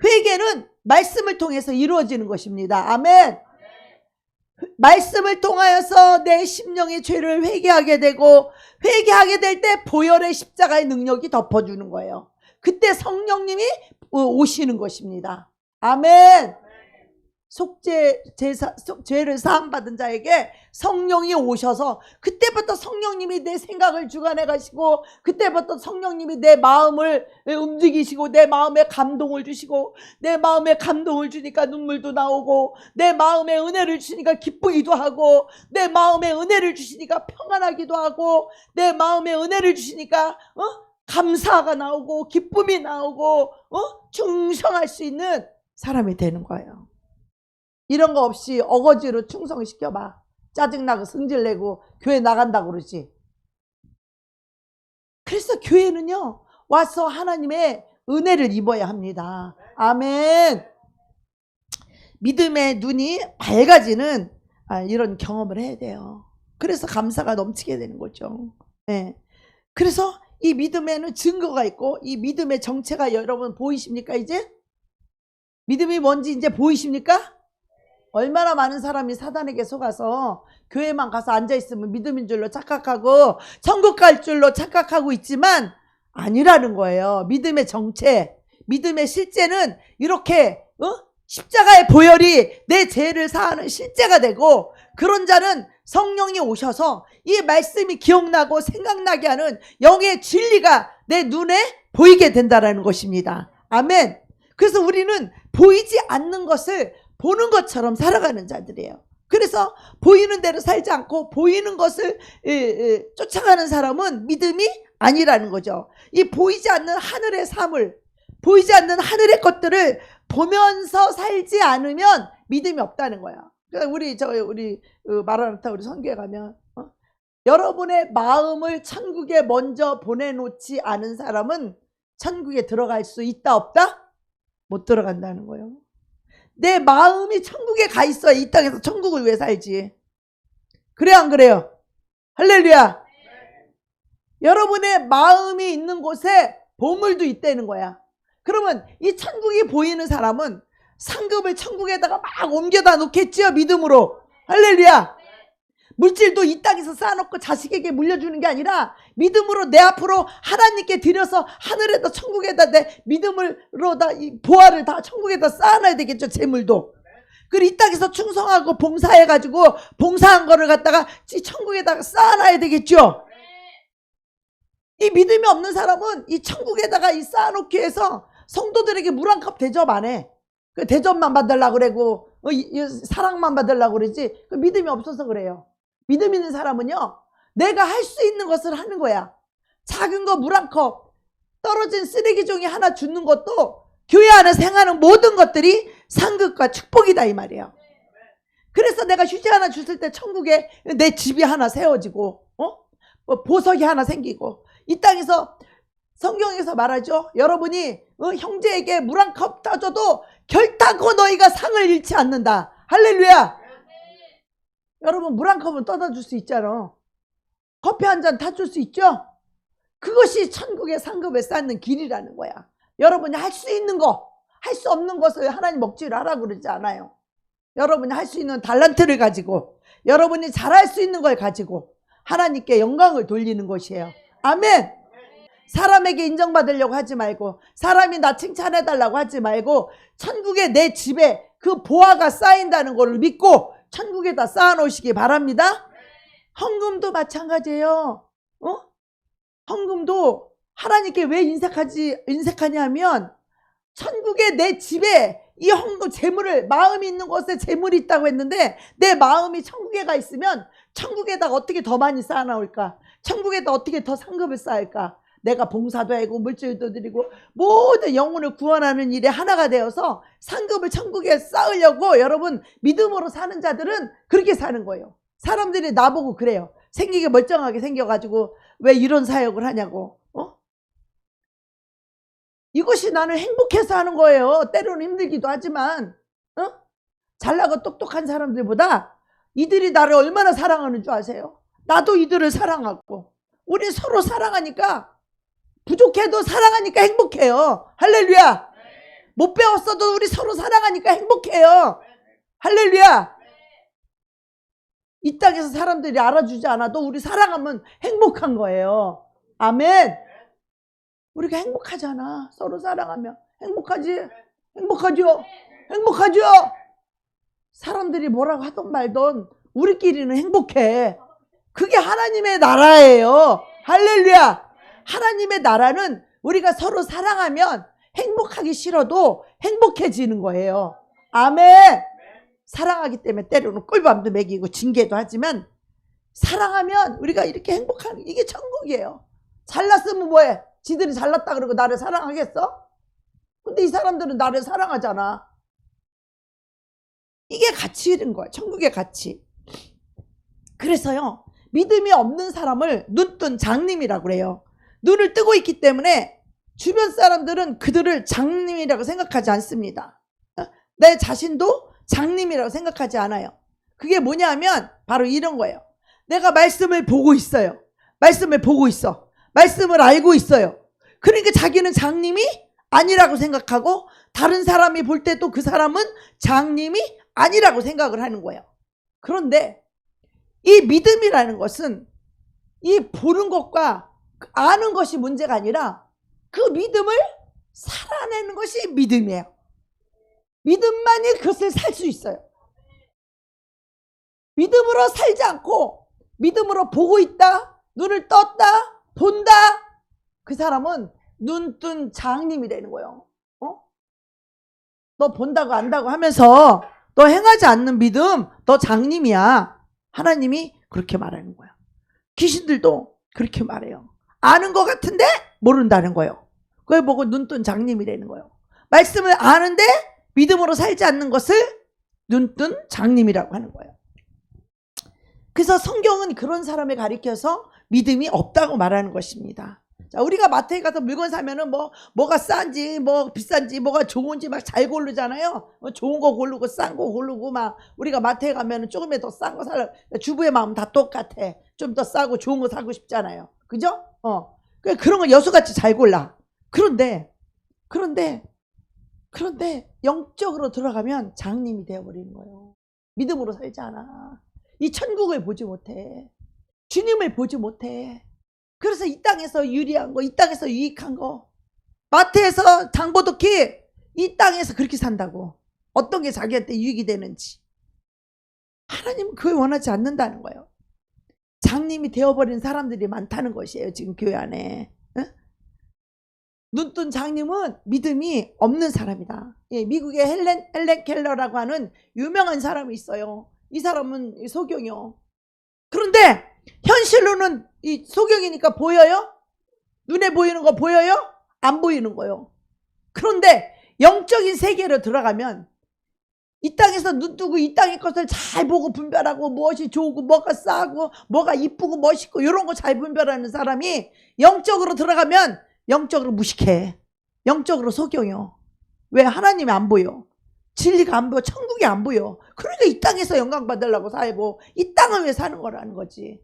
회개는 말씀을 통해서 이루어지는 것입니다. 아멘. 말씀을 통하여서 내 심령의 죄를 회개하게 되고, 회개하게 될 때 보혈의 십자가의 능력이 덮어주는 거예요. 그때 성령님이 오시는 것입니다. 아멘. 죄를 사함받은 자에게 성령이 오셔서 그때부터 성령님이 내 생각을 주관해 가시고 그때부터 성령님이 내 마음을 움직이시고 내 마음에 감동을 주시고 내 마음에 감동을 주니까 눈물도 나오고 내 마음에 은혜를 주시니까 기쁘기도 하고 내 마음에 은혜를 주시니까 평안하기도 하고 내 마음에 은혜를 주시니까 감사가 나오고 기쁨이 나오고 충성할 수 있는 사람이 되는 거예요. 이런 거 없이 어거지로 충성시켜봐. 짜증나고 승질내고 교회 나간다고 그러지. 그래서 교회는요 와서 하나님의 은혜를 입어야 합니다. 아멘. 믿음의 눈이 밝아지는 이런 경험을 해야 돼요. 그래서 감사가 넘치게 되는 거죠. 네. 그래서 이 믿음에는 증거가 있고 이 믿음의 정체가 여러분 보이십니까? 이제 믿음이 뭔지 이제 보이십니까? 얼마나 많은 사람이 사단에게 속아서 교회만 가서 앉아있으면 믿음인 줄로 착각하고 천국 갈 줄로 착각하고 있지만 아니라는 거예요. 믿음의 정체, 믿음의 실제는 이렇게 십자가의 보혈이 내 죄를 사하는 실제가 되고 그런 자는 성령이 오셔서 이 말씀이 기억나고 생각나게 하는 영의 진리가 내 눈에 보이게 된다는 것입니다. 아멘. 그래서 우리는 보이지 않는 것을 보는 것처럼 살아가는 자들이에요. 그래서 보이는 대로 살지 않고 보이는 것을 쫓아가는 사람은 믿음이 아니라는 거죠. 이 보이지 않는 하늘의 사물, 보이지 않는 하늘의 것들을 보면서 살지 않으면 믿음이 없다는 거야. 그러니까 우리 마라나타 우리 선교회 가면 여러분의 마음을 천국에 먼저 보내놓지 않은 사람은 천국에 들어갈 수 있다 없다? 못 들어간다는 거예요. 내 마음이 천국에 가 있어야 이 땅에서 천국을 왜 살지? 그래 안 그래요? 할렐루야. 여러분의 마음이 있는 곳에 보물도 있다는 거야. 그러면 이 천국이 보이는 사람은 상급을 천국에다가 막 옮겨다 놓겠지요, 믿음으로. 할렐루야. 물질도 이 땅에서 쌓아놓고 자식에게 물려주는 게 아니라 믿음으로 내 앞으로 하나님께 드려서 하늘에다 천국에다 내 믿음으로 다 이 보화를 다 천국에다 쌓아놔야 되겠죠. 재물도. 그리고 이 땅에서 충성하고 봉사해가지고 봉사한 거를 갖다가 천국에다가 쌓아놔야 되겠죠. 이 믿음이 없는 사람은 이 천국에다가 이 쌓아놓기 위해서 성도들에게 물 한 컵 대접 안 해. 그 대접만 받으려고 그러고 사랑만 받으려고 그러지. 그 믿음이 없어서 그래요. 믿음 있는 사람은요 내가 할 수 있는 것을 하는 거야. 작은 거 물 한 컵, 떨어진 쓰레기 종이 하나 주는 것도 교회 안에서 행하는 모든 것들이 상급과 축복이다 이 말이에요. 그래서 내가 휴지 하나 줬을 때 천국에 내 집이 하나 세워지고 보석이 하나 생기고 이 땅에서 성경에서 말하죠. 여러분이 형제에게 물 한 컵 따줘도 결단코 너희가 상을 잃지 않는다. 할렐루야. 여러분 물 한 컵은 떠다 줄 수 있잖아. 커피 한 잔 타줄 수 있죠. 그것이 천국의 상급에 쌓는 길이라는 거야. 여러분이 할 수 있는 거, 할 수 없는 것을 하나님 먹지를 하라고 그러지 않아요. 여러분이 할 수 있는 달란트를 가지고 여러분이 잘할 수 있는 걸 가지고 하나님께 영광을 돌리는 것이에요. 아멘. 사람에게 인정받으려고 하지 말고 사람이 나 칭찬해달라고 하지 말고 천국에 내 집에 그 보화가 쌓인다는 걸 믿고 천국에다 쌓아놓으시기 바랍니다. 헌금도 마찬가지예요. 헌금도 하나님께 왜 인색하냐면 천국에 내 집에 이 헌금 재물을 마음이 있는 곳에 재물이 있다고 했는데 내 마음이 천국에 가 있으면 천국에다가 어떻게 더 많이 쌓아놓을까? 천국에다 어떻게 더 상급을 쌓을까? 내가 봉사도 하고 물질도 드리고 모든 영혼을 구원하는 일에 하나가 되어서 상급을 천국에 쌓으려고 여러분 믿음으로 사는 자들은 그렇게 사는 거예요. 사람들이 나보고 그래요. 생기게 멀쩡하게 생겨가지고 왜 이런 사역을 하냐고. 이것이 나는 행복해서 하는 거예요. 때로는 힘들기도 하지만 잘나고 똑똑한 사람들보다 이들이 나를 얼마나 사랑하는 줄 아세요? 나도 이들을 사랑하고 우리 서로 사랑하니까 부족해도 사랑하니까 행복해요. 할렐루야. 못 배웠어도 우리 서로 사랑하니까 행복해요. 할렐루야. 이 땅에서 사람들이 알아주지 않아도 우리 사랑하면 행복한 거예요. 아멘. 우리가 행복하잖아. 서로 사랑하면 행복하지. 행복하죠. 행복하죠. 사람들이 뭐라고 하던 말던 우리끼리는 행복해. 그게 하나님의 나라예요. 할렐루야. 하나님의 나라는 우리가 서로 사랑하면 행복하기 싫어도 행복해지는 거예요. 아멘. 사랑하기 때문에 때로는 꿀밤도 먹이고 징계도 하지만 사랑하면 우리가 이렇게 행복하는 이게 천국이에요. 잘났으면 뭐해? 지들이 잘났다 그러고 나를 사랑하겠어? 근데 이 사람들은 나를 사랑하잖아. 이게 가치인 거야. 천국의 가치. 그래서요, 믿음이 없는 사람을 눈뜬 장님이라고 그래요. 눈을 뜨고 있기 때문에 주변 사람들은 그들을 장님이라고 생각하지 않습니다. 내 자신도 장님이라고 생각하지 않아요. 그게 뭐냐 하면 바로 이런 거예요. 내가 말씀을 보고 있어요. 말씀을 보고 있어. 말씀을 알고 있어요. 그러니까 자기는 장님이 아니라고 생각하고 다른 사람이 볼 때도 그 사람은 장님이 아니라고 생각을 하는 거예요. 그런데 이 믿음이라는 것은 이 보는 것과 아는 것이 문제가 아니라 그 믿음을 살아내는 것이 믿음이에요. 믿음만이 그것을 살 수 있어요. 믿음으로 살지 않고 믿음으로 보고 있다, 눈을 떴다, 본다, 그 사람은 눈뜬 장님이 되는 거예요. 너 본다고 안다고 하면서 너 행하지 않는 믿음, 너 장님이야. 하나님이 그렇게 말하는 거야. 귀신들도 그렇게 말해요. 아는 것 같은데 모른다는 거예요. 그걸 보고 눈뜬 장님이 되는 거예요. 말씀을 아는데 믿음으로 살지 않는 것을 눈뜬 장님이라고 하는 거예요. 그래서 성경은 그런 사람을 가리켜서 믿음이 없다고 말하는 것입니다. 자, 우리가 마트에 가서 물건 사면은 뭐가 싼지, 뭐 비싼지, 뭐가 좋은지 막 잘 고르잖아요. 좋은 거 고르고 싼 거 고르고 막 우리가 마트에 가면은 조금이라도 더 싼 거 살려. 주부의 마음 다 똑같아. 좀 더 싸고 좋은 거 사고 싶잖아요. 그죠? 그런 거 여수같이 잘 골라. 그런데 영적으로 들어가면 장님이 되어버리는 거예요. 믿음으로 살지 않아. 이 천국을 보지 못해. 주님을 보지 못해. 그래서 이 땅에서 유리한 거, 이 땅에서 유익한 거, 마트에서 장보덕히 이 땅에서 그렇게 산다고. 어떤 게 자기한테 유익이 되는지. 하나님은 그걸 원하지 않는다는 거예요. 장님이 되어버린 사람들이 많다는 것이에요. 지금 교회 안에. 눈뜬 장님은 믿음이 없는 사람이다. 예, 미국의 헬렌 켈러라고 하는 유명한 사람이 있어요. 이 사람은 소경이요. 그런데 현실로는 이 소경이니까 보여요? 눈에 보이는 거 보여요? 안 보이는 거요. 그런데 영적인 세계로 들어가면 이 땅에서 눈 뜨고 이 땅의 것을 잘 보고 분별하고 무엇이 좋고 뭐가 싸고 뭐가 이쁘고 멋있고 이런 거 잘 분별하는 사람이 영적으로 들어가면 영적으로 무식해. 영적으로 소경이요. 왜? 하나님이 안 보여. 진리가 안 보여. 천국이 안 보여. 그러니까 이 땅에서 영광 받으려고 살고 이 땅을 위해 사는 거라는 거지.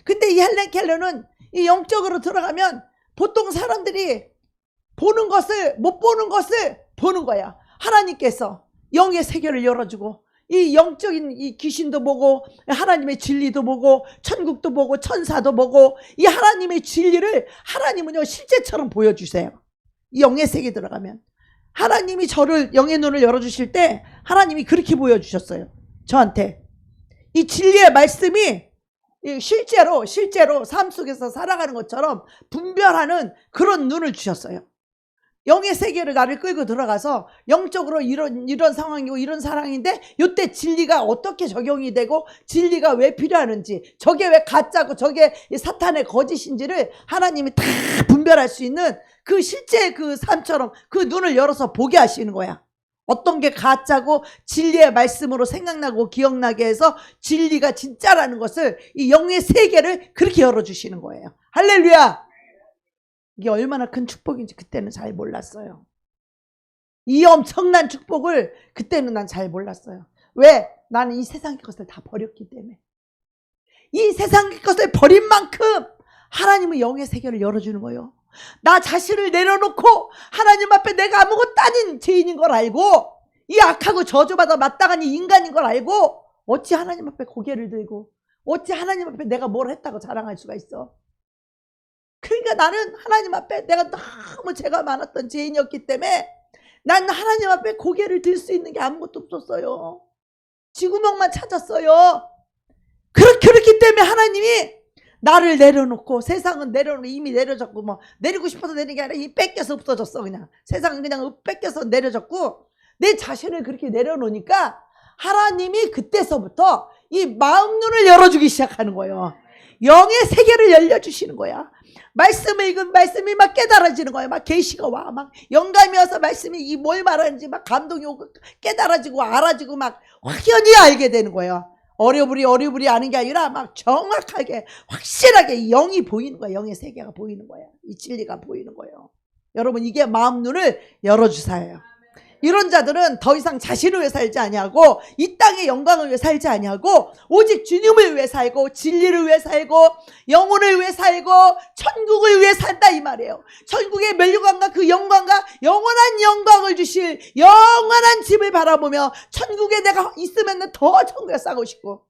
근데 이 헬렌 켈러는 이 영적으로 들어가면 보통 사람들이 보는 것을 못 보는 것을 보는 거야. 하나님께서 영의 세계를 열어주고 이 영적인 이 귀신도 보고 하나님의 진리도 보고 천국도 보고 천사도 보고 이 하나님의 진리를 하나님은요 실제처럼 보여주세요. 이 영의 세계에 들어가면 하나님이 저를 영의 눈을 열어주실 때 하나님이 그렇게 보여주셨어요. 저한테 이 진리의 말씀이 실제로 삶 속에서 살아가는 것처럼 분별하는 그런 눈을 주셨어요. 영의 세계를 나를 끌고 들어가서 영적으로 이런 상황이고 이런 상황인데 이때 진리가 어떻게 적용이 되고 진리가 왜 필요하는지 저게 왜 가짜고 저게 사탄의 거짓인지를 하나님이 다 분별할 수 있는 그 실제 그 삶처럼 그 눈을 열어서 보게 하시는 거야. 어떤 게 가짜고 진리의 말씀으로 생각나고 기억나게 해서 진리가 진짜라는 것을 이 영의 세계를 그렇게 열어주시는 거예요. 할렐루야. 이게 얼마나 큰 축복인지 그때는 잘 몰랐어요. 이 엄청난 축복을 그때는 난 잘 몰랐어요. 왜? 나는 이 세상의 것을 다 버렸기 때문에. 이 세상의 것을 버린 만큼 하나님은 영의 세계를 열어주는 거예요. 나 자신을 내려놓고 하나님 앞에 내가 아무것도 아닌 죄인인 걸 알고 이 악하고 저주받아 마땅한 이 인간인 걸 알고 어찌 하나님 앞에 고개를 들고 어찌 하나님 앞에 내가 뭘 했다고 자랑할 수가 있어. 그러니까 나는 하나님 앞에 내가 너무 죄가 많았던 죄인이었기 때문에 난 하나님 앞에 고개를 들 수 있는 게 아무것도 없었어요. 쥐구멍만 찾았어요. 그렇기 때문에 하나님이 나를 내려놓고, 세상은 내려놓고 이미 내려졌고, 뭐 내리고 싶어서 내리는 게 아니라 이 뺏겨서 없어졌어. 그냥 세상은 그냥 뺏겨서 내려졌고, 내 자신을 그렇게 내려놓으니까 하나님이 그때서부터 이 마음 눈을 열어주기 시작하는 거예요. 영의 세계를 열려주시는 거야. 말씀을 읽으면 말씀이 막 깨달아지는 거예요. 막 계시가 와, 막 영감이 와서 말씀이 이 뭘 말하는지 막 감동이 오고 깨달아지고 알아지고 막 확연히 알게 되는 거예요. 어려부리 아는 게 아니라 막 정확하게 확실하게 영이 보이는 거야. 영의 세계가 보이는 거야. 이 진리가 보이는 거예요. 여러분, 이게 마음 눈을 열어주사예요. 이런 자들은 더 이상 자신을 위해 살지 아니하고 이 땅의 영광을 위해 살지 아니하고 오직 주님을 위해 살고 진리를 위해 살고 영혼을 위해 살고 천국을 위해 산다 이 말이에요. 천국의 멸류관과 그 영광과 영원한 영광을 주실 영원한 집을 바라보며 천국에 내가 있으면 더 천국에 싸고 싶고,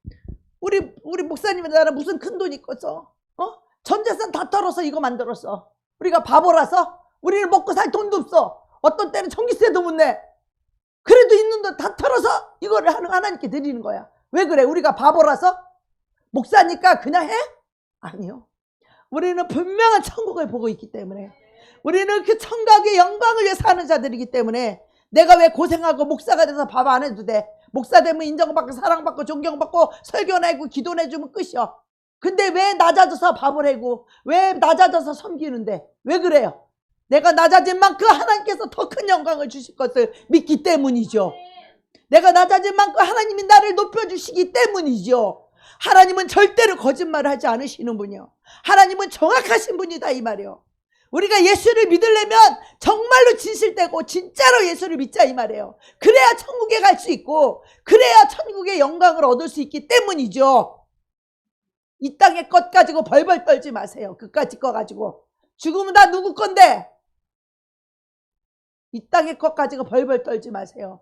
우리 목사님은 나는 무슨 큰 돈 있겠어? 전 재산 다 털어서 이거 만들었어. 우리가 바보라서 우리는 먹고 살 돈도 없어. 어떤 때는 전기세도 못 내. 그래도 있는 돈 다 털어서 이거를 하나님께 드리는 거야. 왜 그래? 우리가 바보라서? 목사니까 그냥 해? 아니요. 우리는 분명한 천국을 보고 있기 때문에, 우리는 그 천국의 영광을 위해 사는 자들이기 때문에, 내가 왜 고생하고 목사가 돼서 밥 안 해도 돼? 목사 되면 인정받고 사랑받고 존경받고 설교나 해고 기도나 해주면 끝이야. 근데 왜 낮아져서 밥을 해고, 왜 낮아져서 섬기는데? 왜 그래요? 내가 낮아진 만큼 하나님께서 더 큰 영광을 주실 것을 믿기 때문이죠. 내가 낮아진 만큼 하나님이 나를 높여주시기 때문이죠. 하나님은 절대로 거짓말을 하지 않으시는 분이요. 하나님은 정확하신 분이다 이 말이에요. 우리가 예수를 믿으려면 정말로 진실되고 진짜로 예수를 믿자 이 말이에요. 그래야 천국에 갈 수 있고, 그래야 천국의 영광을 얻을 수 있기 때문이죠. 이 땅의 것 가지고 벌벌 떨지 마세요. 그까짓 거 가지고. 죽으면 다 누구 건데? 이 땅의 것 가지고 벌벌 떨지 마세요.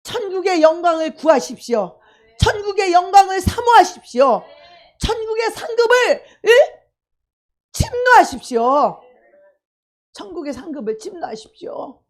천국의 영광을 구하십시오. 천국의 영광을 사모하십시오. 천국의 상급을 침노하십시오. 천국의 상급을 침노하십시오.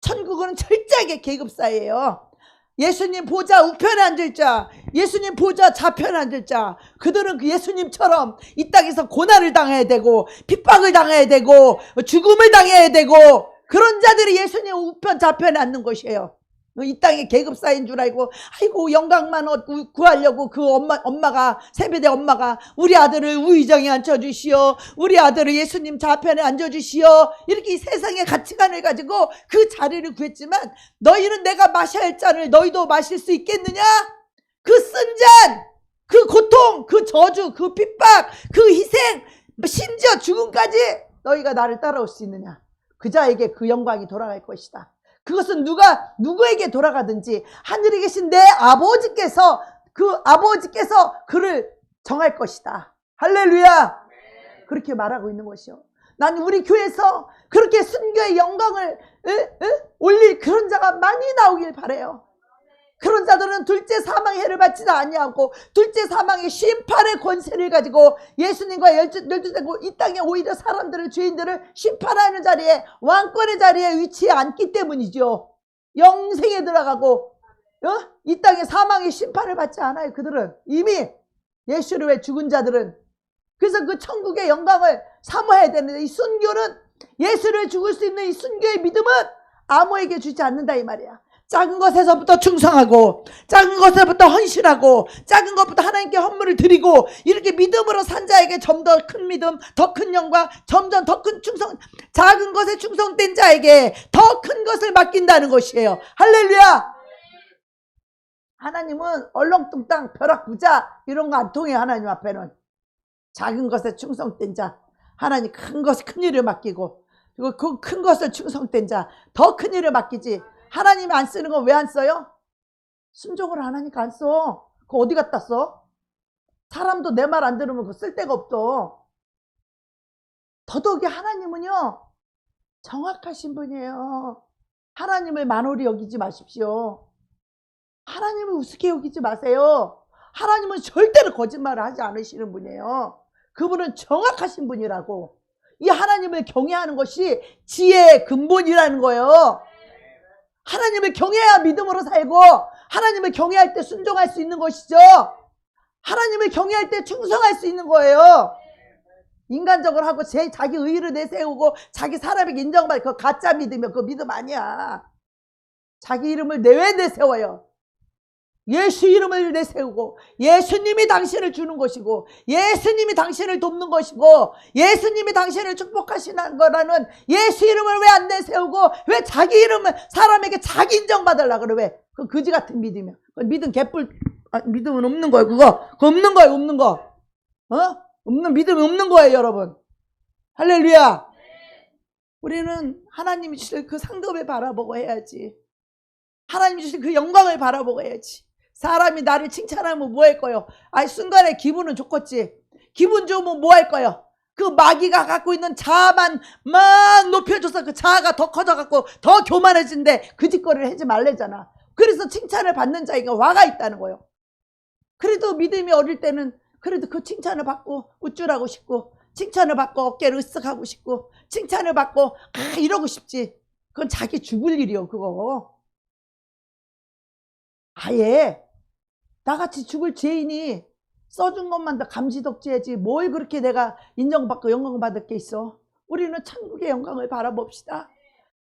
천국은 철저하게 계급사예요. 예수님 보좌 우편에 앉을 자, 예수님 보좌 좌편에 앉을 자, 그들은 그 예수님처럼 이 땅에서 고난을 당해야 되고 핍박을 당해야 되고 죽음을 당해야 되고, 그런 자들이 예수님 우편 좌편에 앉는 것이에요. 이 땅의 계급사인 줄 알고 아이고 영광만 구하려고 그 엄마가, 세배대 엄마가 우리 아들을 우의정에 앉혀주시오, 우리 아들을 예수님 좌편에 앉아주시오, 이렇게 이 세상의 가치관을 가지고 그 자리를 구했지만, 너희는 내가 마셔야 할 잔을 너희도 마실 수 있겠느냐? 그 쓴 잔, 그 고통, 그 저주, 그 핍박, 그 희생, 심지어 죽음까지 너희가 나를 따라올 수 있느냐? 그 자에게 그 영광이 돌아갈 것이다. 그것은 누구에게 돌아가든지 하늘에 계신 내 아버지께서 그를 정할 것이다. 할렐루야. 그렇게 말하고 있는 것이요. 난 우리 교회에서 그렇게 순교의 영광을 올릴 그런 자가 많이 나오길 바라요. 그런 자들은 둘째 사망의 해를 받지도 아니하고 둘째 사망의 심판의 권세를 가지고 예수님과 열두되고 이 땅에 오히려 사람들을, 죄인들을 심판하는 자리에, 왕권의 자리에 위치해 앉기 때문이죠. 영생에 들어가고 이 땅에 사망의 심판을 받지 않아요. 그들은 이미 예수를 위해 죽은 자들은. 그래서 그 천국의 영광을 사모해야 되는데, 이 순교는, 예수를 죽을 수 있는 이 순교의 믿음은 아무에게 주지 않는다 이 말이야. 작은 것에서부터 충성하고, 작은 것에서부터 헌신하고, 작은 것부터 하나님께 헌물을 드리고, 이렇게 믿음으로 산 자에게 점 더 큰 믿음, 더 큰 영광, 점점 더 큰 충성, 작은 것에 충성된 자에게 더 큰 것을 맡긴다는 것이에요. 할렐루야. 하나님은 얼렁뚱땅 벼락부자 이런 거 안 통해요. 하나님 앞에는 작은 것에 충성된 자, 하나님 큰 일을 맡기고, 그리고 그 큰 것을 충성된 자 더 큰 일을 맡기지. 하나님이 안 쓰는 건 왜 안 써요? 순종을 하나니까 안 써. 그거 어디 갖다 써? 사람도 내 말 안 들으면 그거 쓸 데가 없어. 더더욱이 하나님은요, 정확하신 분이에요. 하나님을 만홀히 여기지 마십시오. 하나님을 우습게 여기지 마세요. 하나님은 절대로 거짓말을 하지 않으시는 분이에요. 그분은 정확하신 분이라고. 이 하나님을 경외하는 것이 지혜의 근본이라는 거예요. 하나님을 경외해야 믿음으로 살고, 하나님을 경외할 때 순종할 수 있는 것이죠. 하나님을 경외할 때 충성할 수 있는 거예요. 인간적으로 하고 자기 의의를 내세우고 자기 사람에게 인정받을 그 가짜 믿으면 그 믿음 아니야. 자기 이름을 왜 내세워요? 예수 이름을 내세우고 예수님이 당신을 주는 것이고 예수님이 당신을 돕는 것이고 예수님이 당신을 축복하시는 거라는 예수 이름을 왜 안 내세우고 왜 자기 이름을 사람에게 자기 인정받으려고 그래? 왜? 그 거지 같은 믿음이야. 믿음 개뿔 믿음은 없는 거예요. 그거 없는 거예요. 없는 거. 없는 믿음이 없는 거예요, 여러분. 할렐루야. 우리는 하나님이 주실 그 상급을 바라보고 해야지. 하나님이 주실 그 영광을 바라보고 해야지. 사람이 나를 칭찬하면 뭐 할 거요? 순간에 기분은 좋겠지. 기분 좋으면 뭐 할 거요? 그 마귀가 갖고 있는 자아만 막 높여줘서 그 자아가 더 커져갖고 더 교만해진데 그 짓거리를 하지 말래잖아. 그래서 칭찬을 받는 자에게 화가 있다는 거예요. 그래도 믿음이 어릴 때는 그래도 그 칭찬을 받고 우쭐하고 싶고 칭찬을 받고 어깨를 으쓱하고 싶고 칭찬을 받고 이러고 싶지. 그건 자기 죽을 일이요, 그거. 아예 나같이 죽을 죄인이 써준 것만 더 감지덕지해야지 뭘 그렇게 내가 인정받고 영광받을 게 있어. 우리는 천국의 영광을 바라봅시다.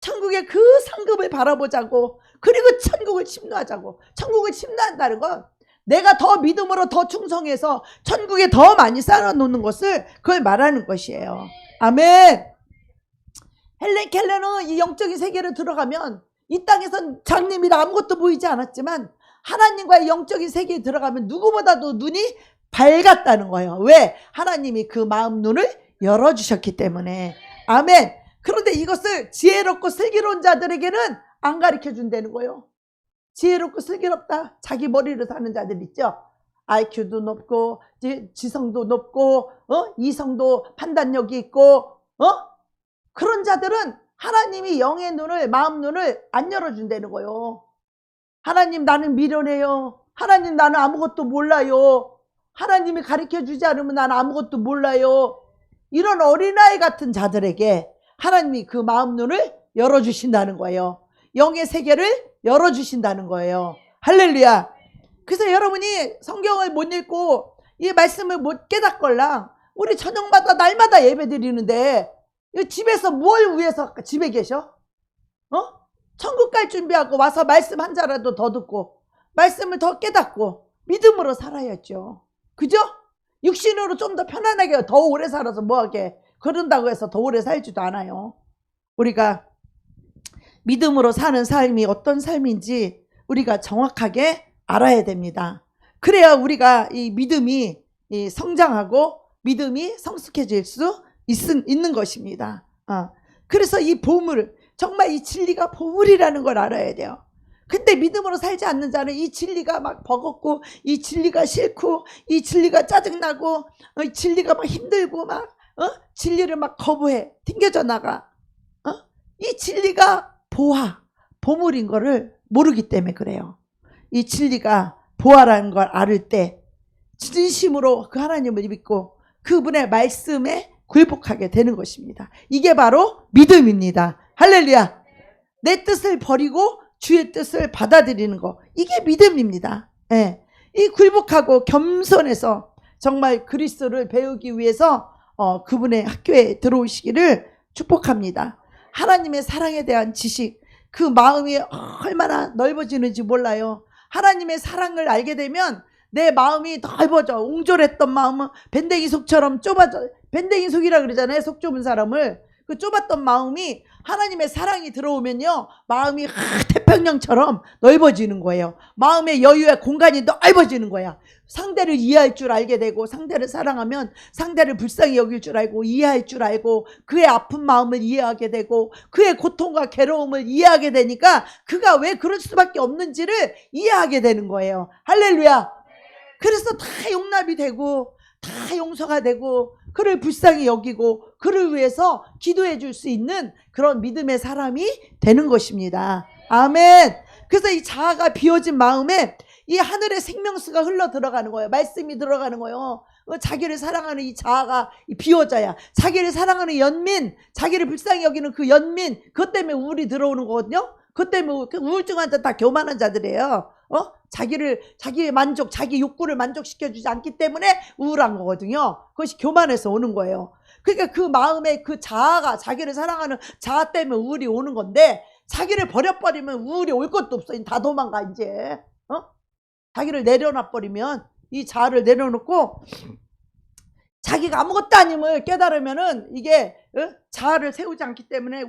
천국의 그 상급을 바라보자고. 그리고 천국을 침노하자고. 천국을 침노한다는 건 내가 더 믿음으로 더 충성해서 천국에 더 많이 쌓아놓는 것을 그걸 말하는 것이에요. 아멘. 헬렌 켈러는 이 영적인 세계로 들어가면 이 땅에선 장님이라 아무것도 보이지 않았지만 하나님과의 영적인 세계에 들어가면 누구보다도 눈이 밝았다는 거예요. 왜? 하나님이 그 마음 눈을 열어주셨기 때문에. 아멘. 그런데 이것을 지혜롭고 슬기로운 자들에게는 안 가르쳐 준다는 거예요. 지혜롭고 슬기롭다. 자기 머리를 사는 자들 있죠. IQ도 높고 지성도 높고 이성도 판단력이 있고 그런 자들은 하나님이 영의 눈을 마음 눈을 안 열어준다는 거예요. 하나님 나는 미련해요. 하나님 나는 아무것도 몰라요. 하나님이 가르쳐주지 않으면 나는 아무것도 몰라요. 이런 어린아이 같은 자들에게 하나님이 그 마음 눈을 열어주신다는 거예요. 영의 세계를 열어주신다는 거예요. 할렐루야. 그래서 여러분이 성경을 못 읽고 이 말씀을 못 깨닫걸랑 우리 저녁마다 날마다 예배 드리는데 집에서 뭘 위해서 집에 계셔? 천국 갈 준비하고 와서 말씀 한 자라도 더 듣고 말씀을 더 깨닫고 믿음으로 살아야죠. 그죠? 육신으로 좀 더 편안하게 더 오래 살아서 뭐하게 그런다고 해서 더 오래 살지도 않아요. 우리가 믿음으로 사는 삶이 어떤 삶인지 우리가 정확하게 알아야 됩니다. 그래야 우리가 이 믿음이 성장하고 믿음이 성숙해질 수 있는 것입니다. 그래서 이 보물, 정말 이 진리가 보물이라는 걸 알아야 돼요. 근데 믿음으로 살지 않는 자는 이 진리가 막 버겁고 이 진리가 싫고 이 진리가 짜증나고 이 진리가 막 힘들고 막 진리를 막 거부해 튕겨져 나가. 이 진리가 보물인 거를 모르기 때문에 그래요. 이 진리가 보화라는 걸 알을 때 진심으로 그 하나님을 믿고 그분의 말씀에 굴복하게 되는 것입니다. 이게 바로 믿음입니다. 할렐루야. 내 뜻을 버리고 주의 뜻을 받아들이는 거, 이게 믿음입니다. 예. 이 굴복하고 겸손해서 정말 그리스도를 배우기 위해서 그분의 학교에 들어오시기를 축복합니다. 하나님의 사랑에 대한 지식, 그 마음이 얼마나 넓어지는지 몰라요. 하나님의 사랑을 알게 되면 내 마음이 넓어져. 옹졸했던 마음은 밴댕이 속처럼 좁아져. 밴댕이 속이라 그러잖아요. 속 좁은 사람을. 그 좁았던 마음이 하나님의 사랑이 들어오면요, 마음이 태평양처럼 넓어지는 거예요. 마음의 여유의 공간이 넓어지는 거야. 상대를 이해할 줄 알게 되고, 상대를 사랑하면 상대를 불쌍히 여길 줄 알고, 이해할 줄 알고, 그의 아픈 마음을 이해하게 되고, 그의 고통과 괴로움을 이해하게 되니까 그가 왜 그럴 수밖에 없는지를 이해하게 되는 거예요. 할렐루야. 그래서 다 용납이 되고 다 용서가 되고 그를 불쌍히 여기고 그를 위해서 기도해 줄 수 있는 그런 믿음의 사람이 되는 것입니다. 아멘. 그래서 이 자아가 비워진 마음에 이 하늘의 생명수가 흘러 들어가는 거예요. 말씀이 들어가는 거예요. 자기를 사랑하는 이 자아가 비워져야, 자기를 사랑하는 연민, 자기를 불쌍히 여기는 그 연민, 그것 때문에 우울이 들어오는 거거든요. 그것 때문에 우울증 환자 다 교만한 자들이에요. 자기의 만족, 자기 욕구를 만족시켜주지 않기 때문에 우울한 거거든요. 그것이 교만에서 오는 거예요. 그러니까 그 마음에 그 자아가, 자기를 사랑하는 자아 때문에 우울이 오는 건데, 자기를 버려버리면 우울이 올 것도 없어. 다 도망가 이제. 자기를 내려놔버리면, 이 자아를 내려놓고 자기가 아무것도 아님을 깨달으면은 이게 자아를 세우지 않기 때문에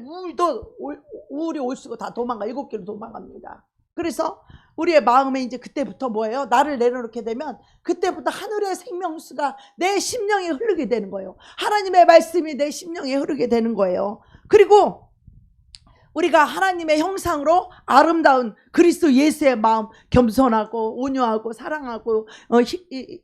우울이 올 수가 다 도망가. 7개로 도망갑니다. 그래서 우리의 마음에 이제 그때부터 뭐예요? 나를 내려놓게 되면 그때부터 하늘의 생명수가 내 심령에 흐르게 되는 거예요. 하나님의 말씀이 내 심령에 흐르게 되는 거예요. 그리고 우리가 하나님의 형상으로 아름다운 그리스도 예수의 마음, 겸손하고 온유하고 사랑하고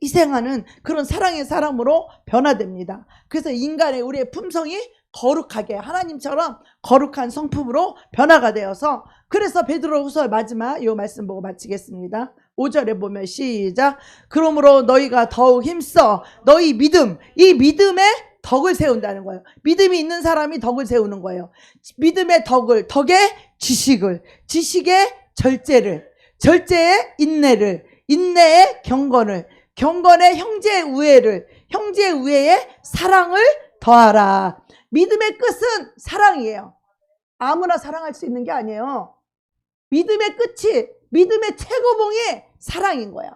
희생하는 그런 사랑의 사람으로 변화됩니다. 그래서 인간의 우리의 품성이 거룩하게 하나님처럼 거룩한 성품으로 변화가 되어서, 그래서 베드로후서 마지막 이 말씀 보고 마치겠습니다. 5절에 보면 시작. 그러므로 너희가 더욱 힘써 너희 믿음, 이 믿음의 덕을 세운다는 거예요. 믿음이 있는 사람이 덕을 세우는 거예요. 믿음의 덕을, 덕의 지식을, 지식의 절제를, 절제의 인내를, 인내의 경건을, 경건의 형제의 우애를, 형제의 우애의 사랑을 더하라. 믿음의 끝은 사랑이에요. 아무나 사랑할 수 있는 게 아니에요. 믿음의 끝이, 믿음의 최고봉이 사랑인 거야.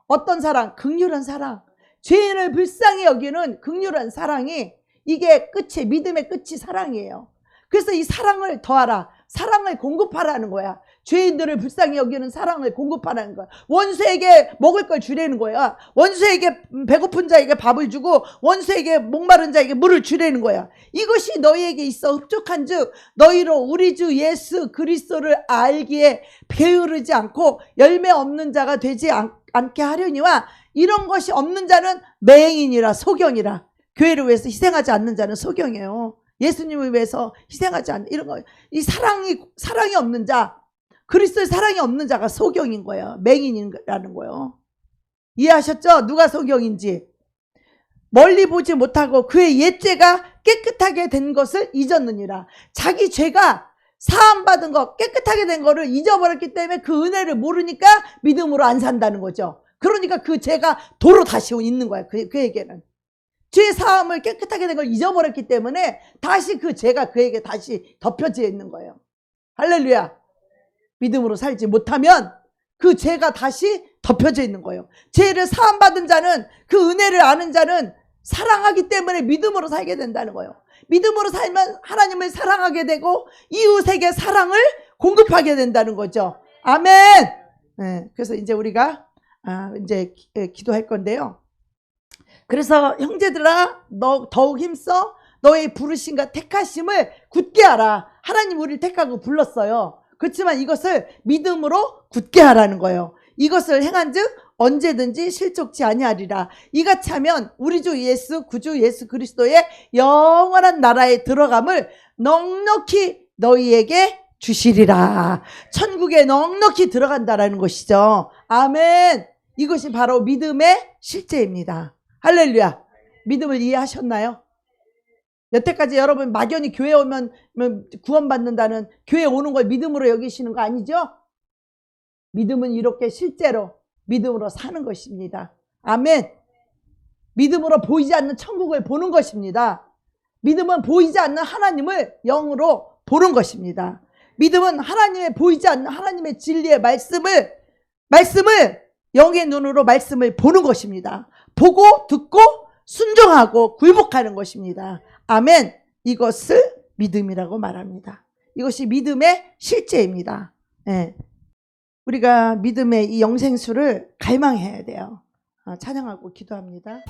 어떤 사랑? 긍휼한 사랑. 죄인을 불쌍히 여기는 긍휼한 사랑이, 이게 끝이, 믿음의 끝이 사랑이에요. 그래서 이 사랑을 더하라. 사랑을 공급하라는 거야. 죄인들을 불쌍히 여기는 사랑을 공급하라는 거야. 원수에게 먹을 걸 주라는 거야. 원수에게 배고픈 자에게 밥을 주고 원수에게 목마른 자에게 물을 주라는 거야. 이것이 너희에게 있어 흡족한 즉 너희로 우리 주 예수 그리스도를 알기에 게으르지 않고 열매 없는 자가 되지 않게 하려니와, 이런 것이 없는 자는 맹인이라 소경이라. 교회를 위해서 희생하지 않는 자는 소경이에요. 예수님을 위해서 희생하지 않는, 이런 거, 이 사랑이 없는 자, 그리스도의 사랑이 없는 자가 소경인 거예요. 맹인이라는 거예요. 이해하셨죠? 누가 소경인지. 멀리 보지 못하고 그의 옛죄가 깨끗하게 된 것을 잊었느니라. 자기 죄가 사함받은 것, 깨끗하게 된 거를 잊어버렸기 때문에 그 은혜를 모르니까 믿음으로 안 산다는 거죠. 그러니까 그 죄가 도로 다시 있는 거야. 그에게는. 죄 사함을 깨끗하게 된 걸 잊어버렸기 때문에 다시 그 죄가 그에게 다시 덮여져 있는 거예요. 할렐루야. 믿음으로 살지 못하면 그 죄가 다시 덮여져 있는 거예요. 죄를 사함받은 자는, 그 은혜를 아는 자는 사랑하기 때문에 믿음으로 살게 된다는 거예요. 믿음으로 살면 하나님을 사랑하게 되고 이웃에게 사랑을 공급하게 된다는 거죠. 아멘. 네, 그래서 이제 우리가 이제 기도할 건데요. 그래서 형제들아, 너 더욱 힘써 너의 부르심과 택하심을 굳게 하라. 하나님 우리를 택하고 불렀어요. 그렇지만 이것을 믿음으로 굳게 하라는 거예요. 이것을 행한즉 언제든지 실족치 아니하리라. 이같이 하면 우리 주 예수 구주 예수 그리스도의 영원한 나라에 들어감을 넉넉히 너희에게 주시리라. 천국에 넉넉히 들어간다라는 것이죠. 아멘. 이것이 바로 믿음의 실제입니다. 할렐루야. 믿음을 이해하셨나요? 여태까지 여러분 막연히 교회 오면 구원받는다는, 교회 오는 걸 믿음으로 여기시는 거 아니죠? 믿음은 이렇게 실제로 믿음으로 사는 것입니다. 아멘. 믿음으로 보이지 않는 천국을 보는 것입니다. 믿음은 보이지 않는 하나님을 영으로 보는 것입니다. 믿음은 하나님의 보이지 않는 하나님의 진리의 말씀을 영의 눈으로 말씀을 보는 것입니다. 보고 듣고 순종하고 굴복하는 것입니다. 아멘. 이것을 믿음이라고 말합니다. 이것이 믿음의 실제입니다. 네. 우리가 믿음의 이 영생수를 갈망해야 돼요. 찬양하고 기도합니다.